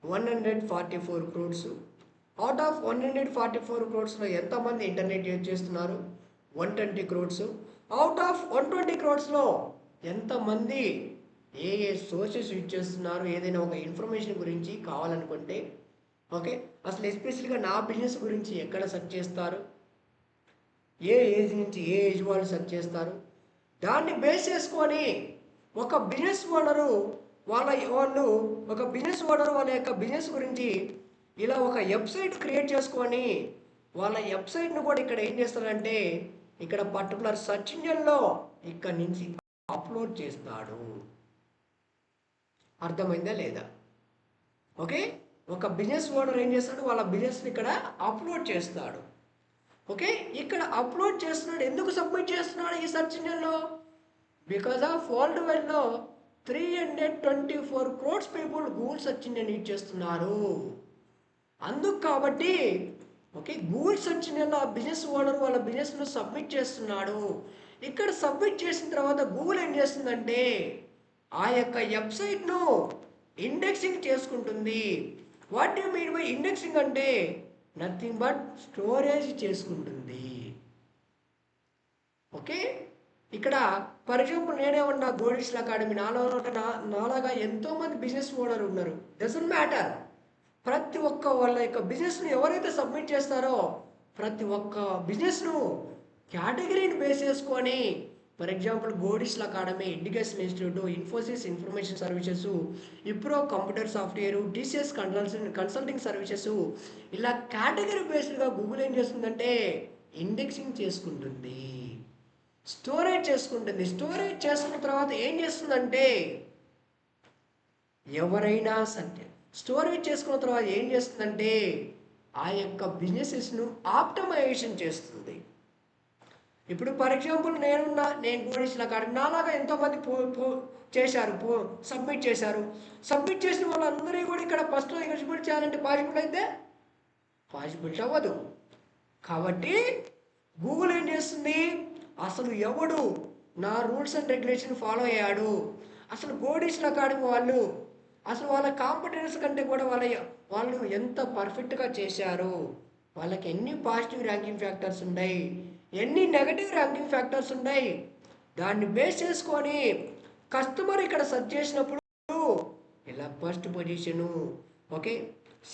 144 crores. అవుట్ ఆఫ్ 144 క్రోడ్స్లో ఎంతమంది ఇంటర్నెట్ యూజ్ చేస్తున్నారు? 120 క్రోడ్స్. అవుట్ ఆఫ్ 120 క్రోడ్స్లో ఎంతమంది ఏ ఏ సోర్సెస్ యూజ్ చేస్తున్నారు? ఏదైనా ఒక ఇన్ఫర్మేషన్ గురించి కావాలనుకుంటే, ఓకే, అసలు ఎస్పెషల్గా నా బిజినెస్ గురించి ఎక్కడ సెర్చ్ చేస్తారు? ఏ ఏజ్ నుంచి ఏ ఏజ్ వాళ్ళు సెర్చ్ చేస్తారు? దాన్ని బేస్ చేసుకొని ఒక బిజినెస్ ఓనరు వాళ్ళు ఒక బిజినెస్ ఓనర్ వాళ్ళ యొక్క బిజినెస్ గురించి ఇలా ఒక వెబ్సైట్ క్రియేట్ చేసుకొని వాళ్ళ వెబ్సైట్ను కూడా ఇక్కడ ఏం చేస్తారంటే ఇక్కడ పర్టికులర్ సర్చ్ ఇంజన్లో ఇక్కడ నుంచి అప్లోడ్ చేస్తాడు. అర్థమైందా లేదా? ఓకే, ఒక బిజినెస్ ఓనర్ ఏం చేస్తాడు? వాళ్ళ బిజినెస్ని ఇక్కడ అప్లోడ్ చేస్తాడు. ఓకే, ఇక్కడ అప్లోడ్ చేస్తున్నాడు. ఎందుకు సబ్మిట్ చేస్తున్నాడు ఈ సర్చ్ ఇంజన్లో? బికాజ్ ఆఫ్ వరల్డ్ వైడ్లో 324 crores people Google search engine use చేస్తున్నారు. అందుకు కాబట్టి ఓకే, గూగుల్ సెర్చ్ ఇంజిన్లో బిజినెస్ ఓనర్ వాళ్ళ బిజినెస్ను సబ్మిట్ చేస్తున్నాడు. ఇక్కడ సబ్మిట్ చేసిన తర్వాత గూగుల్ ఏం చేస్తుందంటే ఆ యొక్క వెబ్సైట్ను ఇండెక్సింగ్ చేసుకుంటుంది. What you mean by indexing అంటే నథింగ్ బట్ స్టోరేజ్ చేసుకుంటుంది. ఓకే, ఇక్కడ ఫర్ ఎగ్జాంపుల్ నేనే ఉన్నా గోడిషల్ అకాడమీ, నాలాగా ఎంతోమంది బిజినెస్ ఓనర్ ఉన్నారు. Doesn't matter. ప్రతి ఒక్క వాళ్ళ యొక్క బిజినెస్ను ఎవరైతే సబ్మిట్ చేస్తారో ప్రతి ఒక్క బిజినెస్ను కేటగిరీని బేస్ చేసుకొని ఫర్ ఎగ్జాంపుల్ గోడిషల్ academy, education institute, Infosys information services, Wipro computer software, TCS consulting services, ఇలా కేటగిరీ బేస్డ్గా గూగుల్ ఏం చేస్తుందంటే ఇండెక్సింగ్ చేసుకుంటుంది, స్టోరేజ్ చేసుకుంటుంది. స్టోరేజ్ చేసుకున్న తర్వాత ఏం చేస్తుందంటే ఎవరైనా సరే స్టోరేజ్ చేసుకున్న తర్వాత ఏం చేస్తుందంటే ఆ యొక్క బిజినెసెస్ను ఆప్టమైజేషన్ చేస్తుంది. ఇప్పుడు ఫర్ ఎగ్జాంపుల్ నేను గోడిషల్ అకాడమీ, నాలాగా ఎంతోమంది సబ్మిట్ చేశారు. సబ్మిట్ చేసిన వాళ్ళందరూ కూడా ఇక్కడ ఫస్ట్ ఎలిజిబుల్ చేయాలంటే పాసిబుల్ అయితే పాసిబుల్ అవ్వదు. కాబట్టి గూగుల్ ఏం చేస్తుంది, అసలు ఎవడు నా రూల్స్ అండ్ రెగ్యులేషన్ ఫాలో అయ్యాడు, అసలు గోడిషల్ అకాడమీ వాళ్ళు అసలు వాళ్ళ కాంపిటెన్స్ కంటే కూడా వాళ్ళు ఎంత పర్ఫెక్ట్గా చేశారు, వాళ్ళకి ఎన్ని పాజిటివ్ ర్యాంకింగ్ ఫ్యాక్టర్స్ ఉన్నాయి, ఎన్ని నెగటివ్ ర్యాంకింగ్ ఫ్యాక్టర్స్ ఉన్నాయి, దాన్ని బేస్ చేసుకొని కస్టమర్ ఇక్కడ సెర్చ్ చేసినప్పుడు ఇలా first position, okay,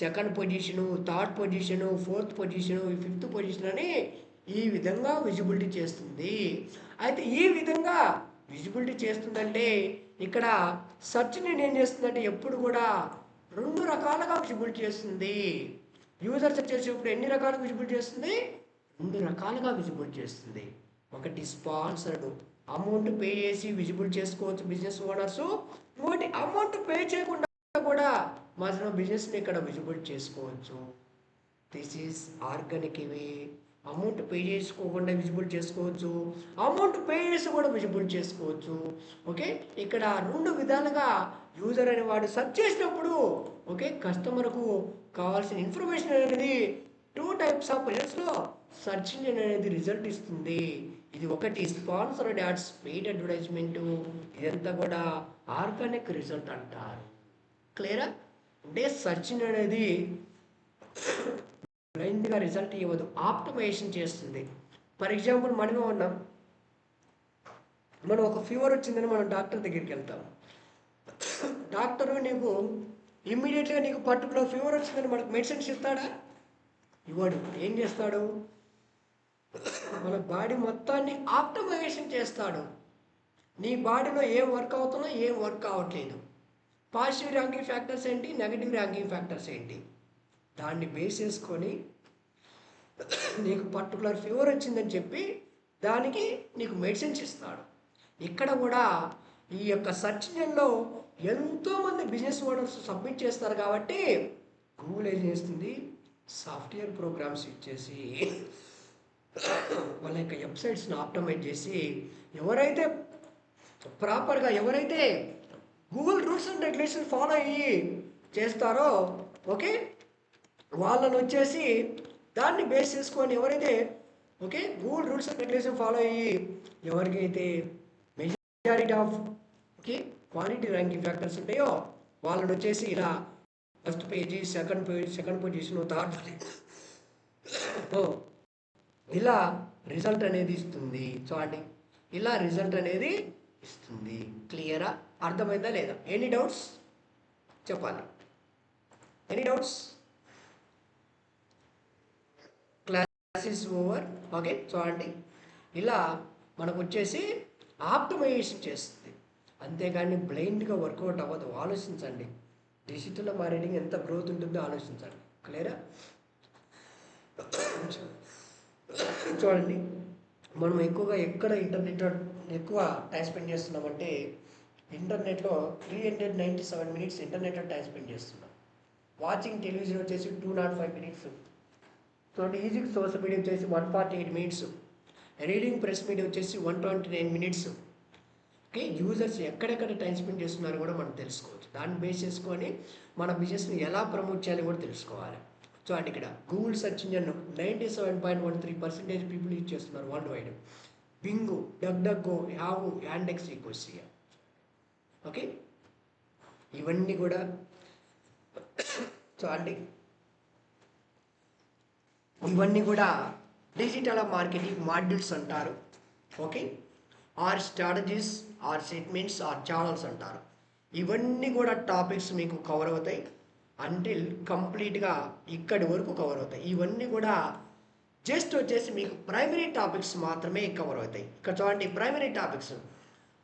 second position, third position, fourth position, fifth position అని ఈ విధంగా విజిబిలిటీ చేస్తుంది. అయితే ఈ విధంగా విజిబిలిటీ చేస్తుందంటే ఇక్కడ సెర్చ్ ఇంజిన్ ఏం చేస్తుందంటే ఎప్పుడు కూడా 2 రకాలుగా విజిబిలిటీ చేస్తుంది. యూజర్ సెర్చ్ చేసేటప్పుడు ఎన్ని రకాలుగా విజిబిలిటీ చేస్తుంది? 2 రకాలుగా విజిబిలిటీ చేస్తుంది. ఒకటి స్పాన్సర్డ్, అమౌంట్ పే చేసి విజిబుల్ చేసుకోవచ్చు బిజినెస్ ఓనర్స్. ఇంకోటి అమౌంట్ పే చేయకుండా కూడా మన బిజినెస్ని ఇక్కడ విజిబుల్ చేసుకోవచ్చు. This is organic. ఇవి అమౌంట్ పే చేసుకోకుండా విజిబుల్ చేసుకోవచ్చు, అమౌంట్ పే చేసి కూడా విజిబుల్ చేసుకోవచ్చు. ఓకే, ఇక్కడ 2 విధాలుగా యూజర్ అనేవాడు సెర్చ్ చేసినప్పుడు ఓకే కస్టమర్కు కావాల్సిన ఇన్ఫర్మేషన్ అనేది 2 types ఆఫ్ రిజల్ట్స్లో సెర్చ్ ఇంజిన్ అనేది రిజల్ట్ ఇస్తుంది. ఇది ఒకటి స్పాన్సర్డ్ యాడ్స్, పెయిడ్ అడ్వర్టైజ్మెంటు, ఇదంతా కూడా ఆర్గానిక్ రిజల్ట్ అంటారు. క్లియరా? అంటే సెర్చ్ ఇంజిన్ అనేది బ్లైండ్గా రిజల్ట్ ఇవ్వదు, ఆప్టిమైజేషన్ చేస్తుంది. ఫర్ ఎగ్జాంపుల్ మనమే ఉన్నాం, మనం ఒక ఫీవర్ వచ్చిందని మనం డాక్టర్ దగ్గరికి వెళ్తాం. డాక్టరు నీకు ఇమ్మీడియట్గా నీకు పర్టికులర్ ఫీవర్ వచ్చిందని మనకు మెడిసిన్స్ ఇస్తాడా? ఇవ్వడు. ఏం చేస్తాడు? మన బాడీ మొత్తాన్ని ఆప్టిమైజేషన్ చేస్తాడు. నీ బాడీలో ఏం వర్క్ అవుతుందో ఏం వర్క్ అవ్వట్లేదు, పాజిటివ్ ర్యాంకింగ్ ఫ్యాక్టర్స్ ఏంటి, నెగిటివ్ ర్యాంకింగ్ ఫ్యాక్టర్స్ ఏంటి, దాన్ని బేస్ చేసుకొని నీకు పర్టికులర్ ఫీవర్ వచ్చిందని చెప్పి దానికి నీకు మెడిసిన్స్ ఇస్తాడు. ఇక్కడ కూడా ఈ యొక్క సెర్చ్ ఇంజిన్లో ఎంతోమంది బిజినెస్ ఓనర్స్ సబ్మిట్ చేస్తారు కాబట్టి గూగుల్ ఏం చేస్తుంది, సాఫ్ట్వేర్ ప్రోగ్రామ్స్ ఇచ్చేసి వాళ్ళ యొక్క వెబ్సైట్స్ని ఆప్టమైజ్ చేసి ఎవరైతే ప్రాపర్గా ఎవరైతే Google rules and regulation follow అయ్యి చేస్తారో ఓకే వాళ్ళని వచ్చేసి దాన్ని బేస్ చేసుకొని ఎవరైతే okay Google rules and regulation follow అయ్యి ఎవరికైతే majority of okay quality ranking factors ఉంటాయో వాళ్ళని వచ్చేసి ఇలా first page, second position, third position. So ఇలా రిజల్ట్ అనేది ఇస్తుంది. చూడండి, ఇలా రిజల్ట్ అనేది ఇస్తుంది. క్లియరా? అర్థమైందా లేదా? ఎనీ డౌట్స్ చెప్పాలి. Any doubts? Class is over. Okay, చూడండి, ఇలా మనకు వచ్చేసి ఆప్టిమైజేషన్ చేస్తుంది, అంతేగాని బ్లైండ్గా వర్కౌట్ అవ్వదు. ఆలోచించండి, డిజిటల్ మార్కెటింగ్ ఎంత గ్రోత్ ఉంటుందో ఆలోచించండి. క్లియరా? చూడండి, మనం ఎక్కువగా ఎక్కడ ఇంటర్నెట్లో ఎక్కువ టైం స్పెండ్ చేస్తున్నామంటే ఇంటర్నెట్లో 397 మినిట్స్ ఇంటర్నెట్లో టైం స్పెండ్ చేస్తున్నాం. వాచింగ్ టెలివిజన్ వచ్చేసి 205 మినిట్స్. చూడండి, ఈజింగ్ సోషల్ మీడియా వచ్చేసి 148 మినిట్స్. రీడింగ్ ప్రెస్ మీడియా వచ్చేసి 129 మినిట్స్. ఓకే, యూజర్స్ ఎక్కడెక్కడ టైం స్పెండ్ చేస్తున్నారో కూడా మనం తెలుసుకోవచ్చు. దాన్ని బేస్ చేసుకొని మన బిజినెస్ని ఎలా ప్రమోట్ చేయాలి కూడా తెలుసుకోవాలి. సో అండ్ ఇక్కడ Google search engine 97.13% people use చేస్తున్నారు world wide. Bing, DuckDuckGo, Yahoo, Yandex, Ecosia. Okay, ఇవన్నీ కూడా చూడండి, ఇవన్నీ కూడా డిజిటల్ మార్కెటింగ్ మాడ్యూల్స్ అంటారు. Okay, or strategies, or segments, or channels అంటారు. ఇవన్నీ కూడా టాపిక్స్ మీకు కవర్ అవుతాయి అంటిల్ కంప్లీట్గా ఇక్కడి వరకు కవర్ అవుతాయి. ఇవన్నీ కూడా జస్ట్ వచ్చేసి మీకు ప్రైమరీ టాపిక్స్ మాత్రమే కవర్ అవుతాయి. ఇక్కడ చూడండి, ప్రైమరీ టాపిక్స్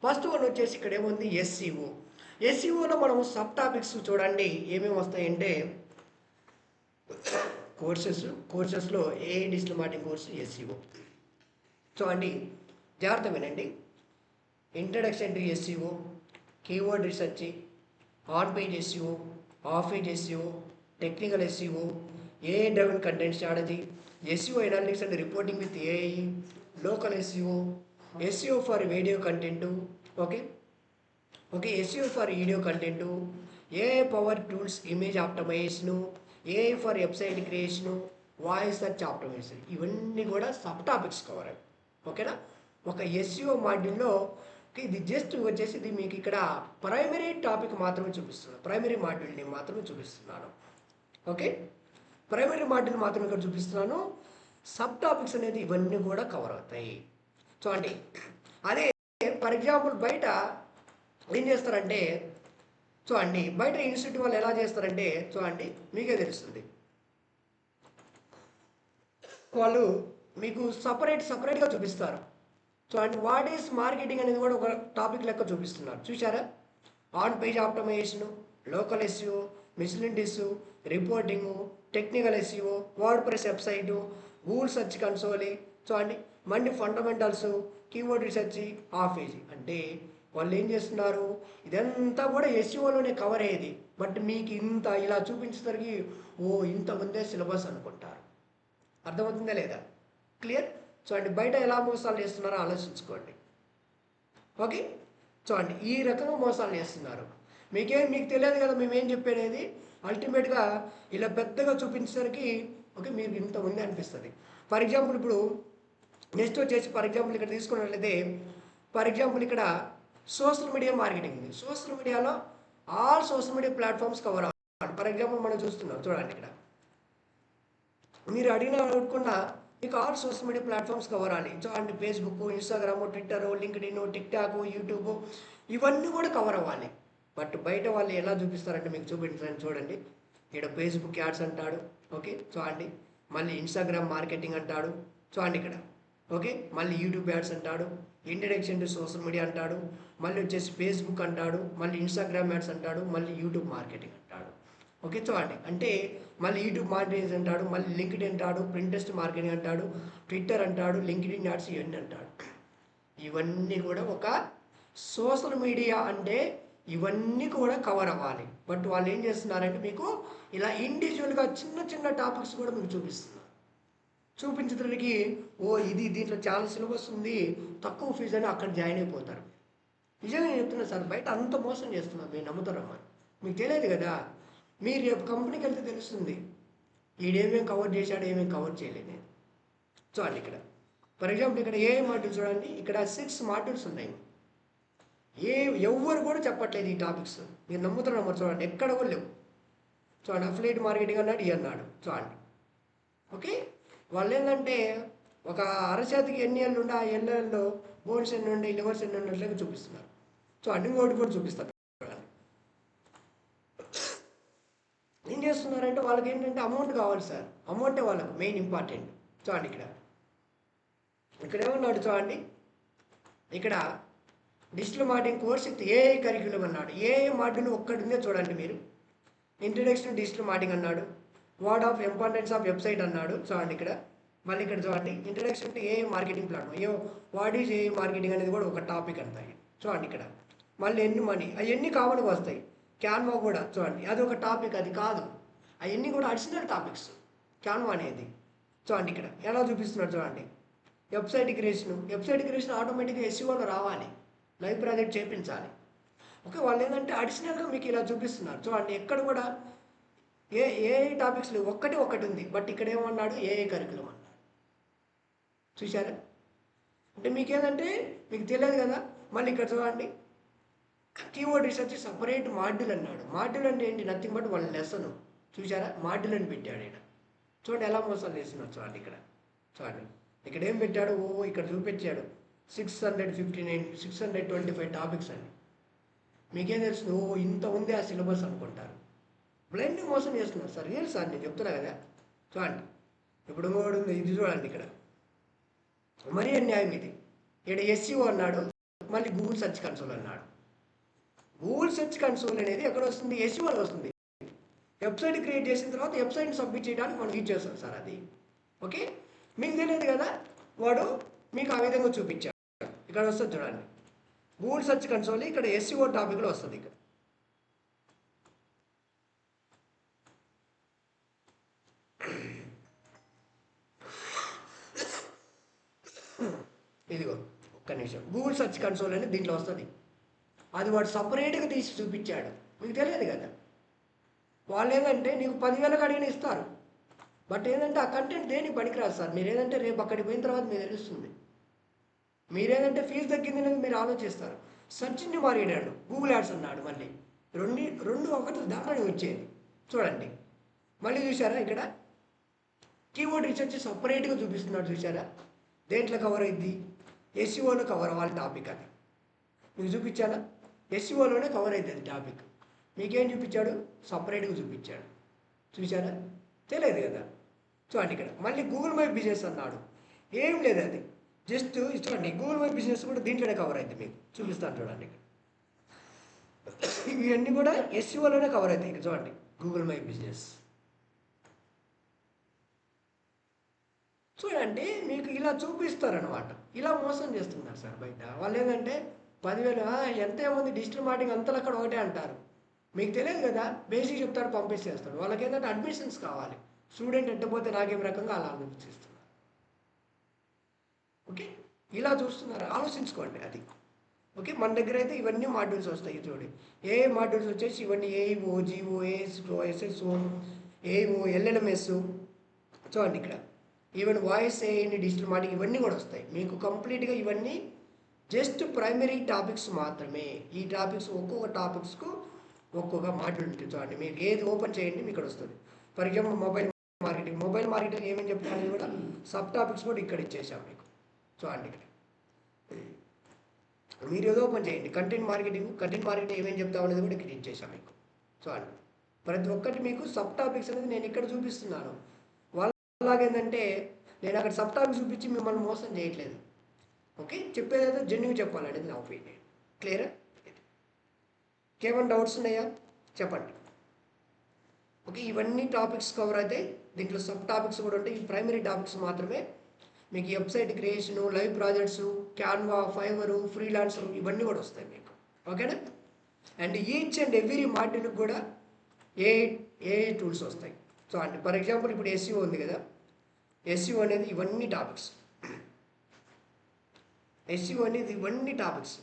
ఫస్ట్ వన్ వచ్చేసి ఇక్కడ ఏముంది, ఎస్సీఓ. ఎస్సీఓలో మనం సబ్ టాపిక్స్ చూడండి ఏమేమి వస్తాయంటే కోర్సెస్లో ఏ డిజిటల్ మార్కెటింగ్ కోర్సు ఎస్సీఓ. చూడండి, జాగ్రత్త వినండి. Introduction to SEO, keyword research, on page SEO, off page SEO, technical SEO, AI driven content strategy, SEO analytics and reporting with AI, local SEO, SEO for video content. Okay okay, SEO for video content, AI power tools, image optimization, AI for website creation, voice search optimization. ఇవన్నీ కూడా sub topics cover అయ్యి. ఓకేనా? ఒక SCO మాడ్యూల్లో ఇది just వచ్చేసి ఇది మీకు ఇక్కడ ప్రైమరీ టాపిక్ మాత్రమే చూపిస్తున్నాను, ప్రైమరీ మాడ్యూల్ని మాత్రమే చూపిస్తున్నాను. ఓకే, ప్రైమరీ మాడ్యూల్ మాత్రమే ఇక్కడ చూపిస్తున్నాను. సబ్ టాపిక్స్ అనేది ఇవన్నీ కూడా కవర్ అవుతాయి. చూడండి, అదే ఫర్ ఎగ్జాంపుల్ బయట ఏం చేస్తారంటే చూడండి, బయట ఇన్స్టిట్యూట్ వాళ్ళు ఎలా చేస్తారంటే చూడండి మీకే తెలుస్తుంది. వాళ్ళు మీకు సపరేట్గా చూపిస్తారు. చూడండి, వాట్ ఈస్ మార్కెటింగ్ అనేది కూడా ఒక టాపిక్ లెక్క చూపిస్తున్నారు. చూసారా? On page optimization, local SEO, మిస్లిండిస్, reporting, technical SEO, WordPress website, Google search console. చూడండి, మళ్ళీ fundamentals, keyword research, off page. అంటే వాళ్ళు ఏం చేస్తున్నారు, ఇదంతా కూడా ఎస్ఈఓలోనే కవర్ అయ్యేది. బట్ మీకు ఇంత ఇలా చూపించేసరికి ఇంత ఉందే సిలబస్ అనుకుంటారు. అర్థమవుతుందా లేదా? క్లియర్? చూడండి, బయట ఎలా మోసాలు చేస్తున్నారో ఆలోచించుకోండి. ఓకే, చూడండి, ఈ రకంగా మోసాలు చేస్తున్నారు. మీకు తెలియదు కదా మేమేం చెప్పేది. అల్టిమేట్గా ఇలా పెద్దగా చూపించేసరికి ఓకే మీకు ఇంత ఉంది అనిపిస్తుంది. ఫర్ ఎగ్జాంపుల్ ఇప్పుడు నెక్స్ట్ వచ్చేసి ఫర్ ఎగ్జాంపుల్ ఇక్కడ తీసుకున్నట్లయితే ఫర్ ఎగ్జాంపుల్ ఇక్కడ సోషల్ మీడియా మార్కెటింగ్ ఉంది. సోషల్ మీడియాలో all social media platforms cover అవ్వాలి. ఫర్ ఎగ్జాంపుల్ మనం చూస్తున్నాం, చూడండి ఇక్కడ మీరు అడగకుండా మీకు all social media platforms cover అవ్వాలి. చూడండి, Facebook, Instagram, Twitter, LinkedIn, TikTok, YouTube, ఇవన్నీ కూడా కవర్ అవ్వాలి. బట్ బయట వాళ్ళు ఎలా చూపిస్తారంటే మీకు చూపించండి. చూడండి, ఇక్కడ ఫేస్బుక్ యాడ్స్ అంటాడు. ఓకే, చూడండి, మళ్ళీ ఇన్స్టాగ్రామ్ మార్కెటింగ్ అంటాడు. చూడండి ఇక్కడ ఓకే, మళ్ళీ యూట్యూబ్ యాడ్స్ అంటాడు, ఇంట్రడక్షన్ టు సోషల్ మీడియా అంటాడు, మళ్ళీ వచ్చేసి ఫేస్బుక్ అంటాడు, మళ్ళీ ఇన్స్టాగ్రామ్ యాడ్స్ అంటాడు, మళ్ళీ యూట్యూబ్ మార్కెటింగ్ అంటాడు. ఓకే, చూడండి, అంటే మళ్ళీ యూట్యూబ్ మార్కెటింగ్ అంటాడు, మళ్ళీ లింక్డ్ఇన్ అంటాడు, ప్రింటెస్ట్ మార్కెటింగ్ అంటాడు, ట్విట్టర్ అంటాడు, లింక్డ్ఇన్ యాడ్స్ ఇవన్నీ అంటాడు. ఇవన్నీ కూడా ఒక సోషల్ మీడియా అంటే ఇవన్నీ కూడా కవర్ అవ్వాలి. బట్ వాళ్ళు ఏం చేస్తున్నారంటే మీకు ఇలా ఇండివిజువల్గా చిన్న చిన్న టాపిక్స్ కూడా మీకు చూపిస్తున్నారు. చూపించడానికి ఇది దీంట్లో చాలా సిలబస్ ఉంది, తక్కువ ఫీజు అని అక్కడ జాయిన్ అయిపోతారు. నిజంగా నేను చెప్తున్నా సార్, బయట అంత మోసం చేస్తున్నారు. మీరు నమ్ముతారమ్మా? మీకు తెలియదు కదా. మీరు రేపు కంపెనీకి వెళ్తే తెలుస్తుంది ఈడేమేమి కవర్ చేశాడు, ఏమేమి కవర్ చేయలేదు. చూడండి ఇక్కడ ఫర్ ఎగ్జాంపుల్ ఇక్కడ ఏ మాడ్యూల్స్ చూడండి, ఇక్కడ 6 మాడ్యూల్స్ ఉన్నాయి. ఎవ్వరు కూడా చెప్పట్లేదు ఈ టాపిక్స్. మీరు నమ్ముతారు నమ్మరు? చూడండి, ఎక్కడ కూడా లేవు. చూడండి అఫిలియేట్ మార్కెటింగ్ అన్నాడు, ఈ అన్నాడు చూడండి. ఓకే, వాళ్ళు ఏంటంటే ఒక అరచేతికి ఎన్ని ఏళ్ళు ఉండే ఆ ఏళ్ళల్లో బోన్స్ ఎన్ని ఉండే లివర్స్ ఎన్ని ఉన్నట్లుగా చూపిస్తున్నారు. చూడండి ఇంకోటి కూడా చూపిస్తారు. ఏం చేస్తున్నారంటే వాళ్ళకి ఏంటంటే అమౌంట్ కావాలి సార్, అమౌంటే వాళ్ళకు మెయిన్ ఇంపార్టెంట్. చూడండి ఇక్కడ ఏమన్నాడు చూడండి, ఇక్కడ digital marketing course AI curriculum అన్నాడు. ఏఐ మాడ్యూల్ ఒక్కటి ఉందే చూడండి మీరు. ఇంట్రడక్షన్ డిజిటల్ మార్కెటింగ్ అన్నాడు, word of importance of website అన్నాడు. చూడండి ఇక్కడ మళ్ళీ ఇక్కడ చూడండి introduction to AI marketing platform, what is AI marketing అనేది కూడా ఒక టాపిక్ అంటాయి. చూడండి ఇక్కడ మళ్ళీ ఎన్ని మనీ అవన్నీ కామన్గా వస్తాయి. క్యాన్వా కూడా చూడండి అది ఒక టాపిక్, అది కాదు, అవన్నీ కూడా అడిషనల్ టాపిక్స్ క్యాన్వా అనేది. చూడండి ఇక్కడ ఎలా చూపిస్తున్నారు చూడండి. వెబ్సైట్ క్రియేషన్ ఆటోమేటిక్గా ఎస్ఈఓలో రావాలి, లైవ్ ప్రాజెక్ట్ చేయించాలి. ఓకే, వాళ్ళు ఏంటంటే అడిషనల్గా మీకు ఇలా చూపిస్తున్నారు. చూడండి ఎక్కడ కూడా ఏఐ టాపిక్స్లో ఒకటి ఉంది, బట్ ఇక్కడ ఏమన్నాడు ఏఐ కరికులం అన్నాడు. చూశారా? అంటే మీకేంటంటే మీకు తెలియదు కదా. మళ్ళీ ఇక్కడ చూడండి కీవర్డ్ రీసెర్చ్ సపరేట్ మాడ్యూల్ అన్నాడు. మాడ్యూల్ అంటే ఏంటి? నథింగ్ బట్ వాళ్ళ లెసన్. చూసారా? మాడ్యూల్ అని పెట్టాడు ఇక్కడ. చూడండి ఎలా మోసాలు చేస్తున్నారు. చూడండి ఇక్కడ చూడండి ఇక్కడ ఏం పెట్టాడు, ఇక్కడ చూపించాడు 625 టాపిక్స్ అండి. మీకేం తెలుస్తుంది? ఇంత ఉంది ఆ సిలబస్ అనుకుంటారు. బ్లైండ్ మోసం చేస్తున్నారు సార్. రియల్ సార్, నేను చెప్తున్నా కదా. చూడండి ఇప్పుడు ఇంకోటి ఉంది, ఇది చూడండి ఇక్కడ మరీ అన్యాయం ఇది. ఇక్కడ ఎస్ఈఓ అన్నాడు, మళ్ళీ గూగుల్ సెర్చ్ కన్సోల్ అన్నాడు. గూగుల్ సెర్చ్ కన్సోల్ అనేది ఎక్కడ వస్తుంది? ఎస్ఈఓలో వస్తుంది. వెబ్సైట్ క్రియేట్ చేసిన తర్వాత వెబ్సైట్ని సబ్మిట్ చేయడానికి మనం యూజ్ చేస్తాం సార్ అది. ఓకే, మీకు తెలియదు కదా, వాడు మీకు ఆ విధంగా చూపించాడు. ఇక్కడ వస్తుంది చూడండి గూగుల్ సెర్చ్ కన్సోల్, ఇక్కడ ఎస్ఈఓ టాపిక్లో వస్తుంది. ఇక్కడ ఇదిగో ఒక్క నిమిషం, గూగుల్ సెర్చ్ కన్సోల్ అని దీంట్లో వస్తుంది. అది వాడు సపరేట్గా తీసి చూపించాడు. మీకు తెలియదు కదా. వాళ్ళు ఏంటంటే నీకు 10,000 అడిగిన ఇస్తారు, బట్ ఏంటంటే ఆ కంటెంట్ దేనికి పనికిరాదు సార్. మీరు ఏదంటే రేపు అక్కడికి పోయిన తర్వాత మీకు తెలుస్తుంది. మీరేదంటే ఫీజు తగ్గింది అనేది మీరు ఆలోచిస్తారు. సెర్చ్ ఇంజిన్ మారాడు, గూగుల్ యాడ్స్ అన్నాడు. మళ్ళీ రెండు ఒకటి దాంట్లోనే వచ్చేది. చూడండి మళ్ళీ చూసారా ఇక్కడ కీవర్డ్ రీసెర్చ్ సపరేట్గా చూపిస్తున్నాడు. చూసారా? దేంట్లో కవర్ అయింది? ఎస్ఈఓలో కవర్ అవ్వాలి టాపిక్. అది మీకు చూపించాలా? ఎస్ఈఓలోనే కవర్ అవుతుంది టాపిక్. మీకేం చూపించాడు? సపరేట్గా చూపించాడు. చూసారా? తెలియదు కదా. చూడండి ఇక్కడ మళ్ళీ గూగుల్ మై బిజినెస్ అన్నాడు. ఏం లేదు, అది జస్ట్ చూడండి గూగుల్ మై బిజినెస్ కూడా దీంట్లోనే కవర్ అవుతుంది. మీకు చూపిస్తాను చూడండి. ఇవన్నీ కూడా ఎస్ఈఓలోనే కవర్ అవుతాయి. ఇక్కడ చూడండి గూగుల్ మై బిజినెస్. చూడండి మీకు ఇలా చూపిస్తారనమాట. ఇలా మోసం చేస్తున్నారు సార్ బయట. వాళ్ళు ఏంటంటే 10,000 ఎంతేముంది డిజిటల్ మార్కెటింగ్ అంతలో అక్కడ ఒకటే అంటారు. మీకు తెలియదు కదా, బేసిక్ చెప్తాడు పంపించేస్తాడు. వాళ్ళకి ఏంటంటే అడ్మిషన్స్ కావాలి. స్టూడెంట్ ఎట్టపోతే నాకేం రకంగా అలా ఆలోచిస్తున్నారు. ఓకే, ఇలా చూస్తున్నారు, ఆలోచించుకోండి అది. ఓకే, మన దగ్గర అయితే ఇవన్నీ మాడ్యూల్స్ వస్తాయి. చూడండి ఏ మాడ్యూల్స్ వచ్చేసి ఇవన్నీ AEO, GEO, ASO, SSO, AO, LLMs. చూడండి ఇక్కడ ఈవెన్ వాయిస్ ఏఐని డిజిటల్ మార్కెటింగ్ ఇవన్నీ కూడా వస్తాయి మీకు కంప్లీట్గా. ఇవన్నీ జస్ట్ ప్రైమరీ టాపిక్స్ మాత్రమే. ఈ టాపిక్స్ ఒక్కొక్క టాపిక్స్కు ఒక్కొక్క మాడ్యూల్ ఉంటుంది. చూడండి మీరు ఏది ఓపెన్ చేయండి మీకు ఇక్కడ వస్తుంది. ఫర్ ఎగ్జాంపుల్ మొబైల్ మార్కెటింగ్ ఏమేమి చెప్తాను కూడా సబ్ టాపిక్స్ కూడా ఇక్కడ ఇచ్చేసాం మీకు. చూడండి ఇక్కడ మీరు ఏదో ఓపెన్ చేయండి. కంటెంట్ మార్కెటింగ్ ఏమేమి చెప్తాం అనేది కూడా ఇక్కడ ఇచ్చేసాం మీకు. చూడండి ప్రతి ఒక్కటి మీకు సబ్ టాపిక్స్ అనేది నేను ఇక్కడ చూపిస్తున్నాను. వాళ్ళలాగేంటంటే నేను అక్కడ సబ్ టాపిక్స్ చూపించి మిమ్మల్ని మోసం చేయట్లేదు. ఓకే, చెప్పేదైతే జెన్యూన్ చెప్పాలనేది నా ఒపీనియన్. క్లియరా? ఏమైనా డౌట్స్ ఉన్నాయా చెప్పండి. ఓకే, ఇవన్నీ టాపిక్స్ కవర్ అయితే దీంట్లో సబ్ టాపిక్స్ కూడా ఉంటాయి. ఈ ప్రైమరీ టాపిక్స్ మాత్రమే మీకు website creation, live projects, Canva, Fiverr, freelancer ఇవన్నీ కూడా వస్తాయి మీకు. ఓకేనా? అండ్ ఈచ్ అండ్ ఎవ్రీ మాడ్యూల్కి కూడా ఏ టూల్స్ వస్తాయి. సో అంటే ఫర్ ఎగ్జాంపుల్ ఇప్పుడు ఎస్ఈఓ ఉంది కదా, ఎస్ఈఓ అనేది ఇవన్నీ టాపిక్స్. ఎస్ఈఓ అనేది ఇవన్నీ టాపిక్స్.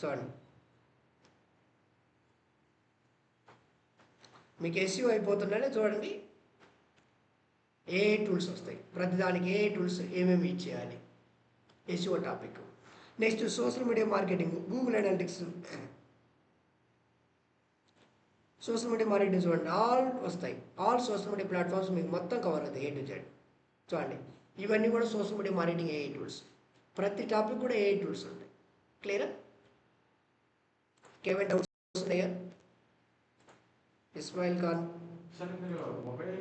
చూడండి మీకు ఎస్ఈఓ అయిపోతుందనే చూడండి ఏ టూల్స్ వస్తాయి. ప్రతిదానికి ఏ టూల్స్ ఏమేమి ఇచ్చేయాలి, SEO topic. Next social media marketing, Google analytics. Social media marketing చూడండి, ఆల్ వస్తాయి. ఆల్ సోషల్ మీడియా ప్లాట్ఫామ్స్ మీకు మొత్తం కవర్ అవుతాయి A to Z. చూడండి, ఇవన్నీ కూడా social media marketing AI tools. ప్రతి టాపిక్ కూడా AI టూల్స్ ఉంటాయి. క్లియరా? ఏమైనా డౌట్స్ ఉన్నాయా? ఇస్మాయిల్ ఖాన్. సార్ మీరు మొబైల్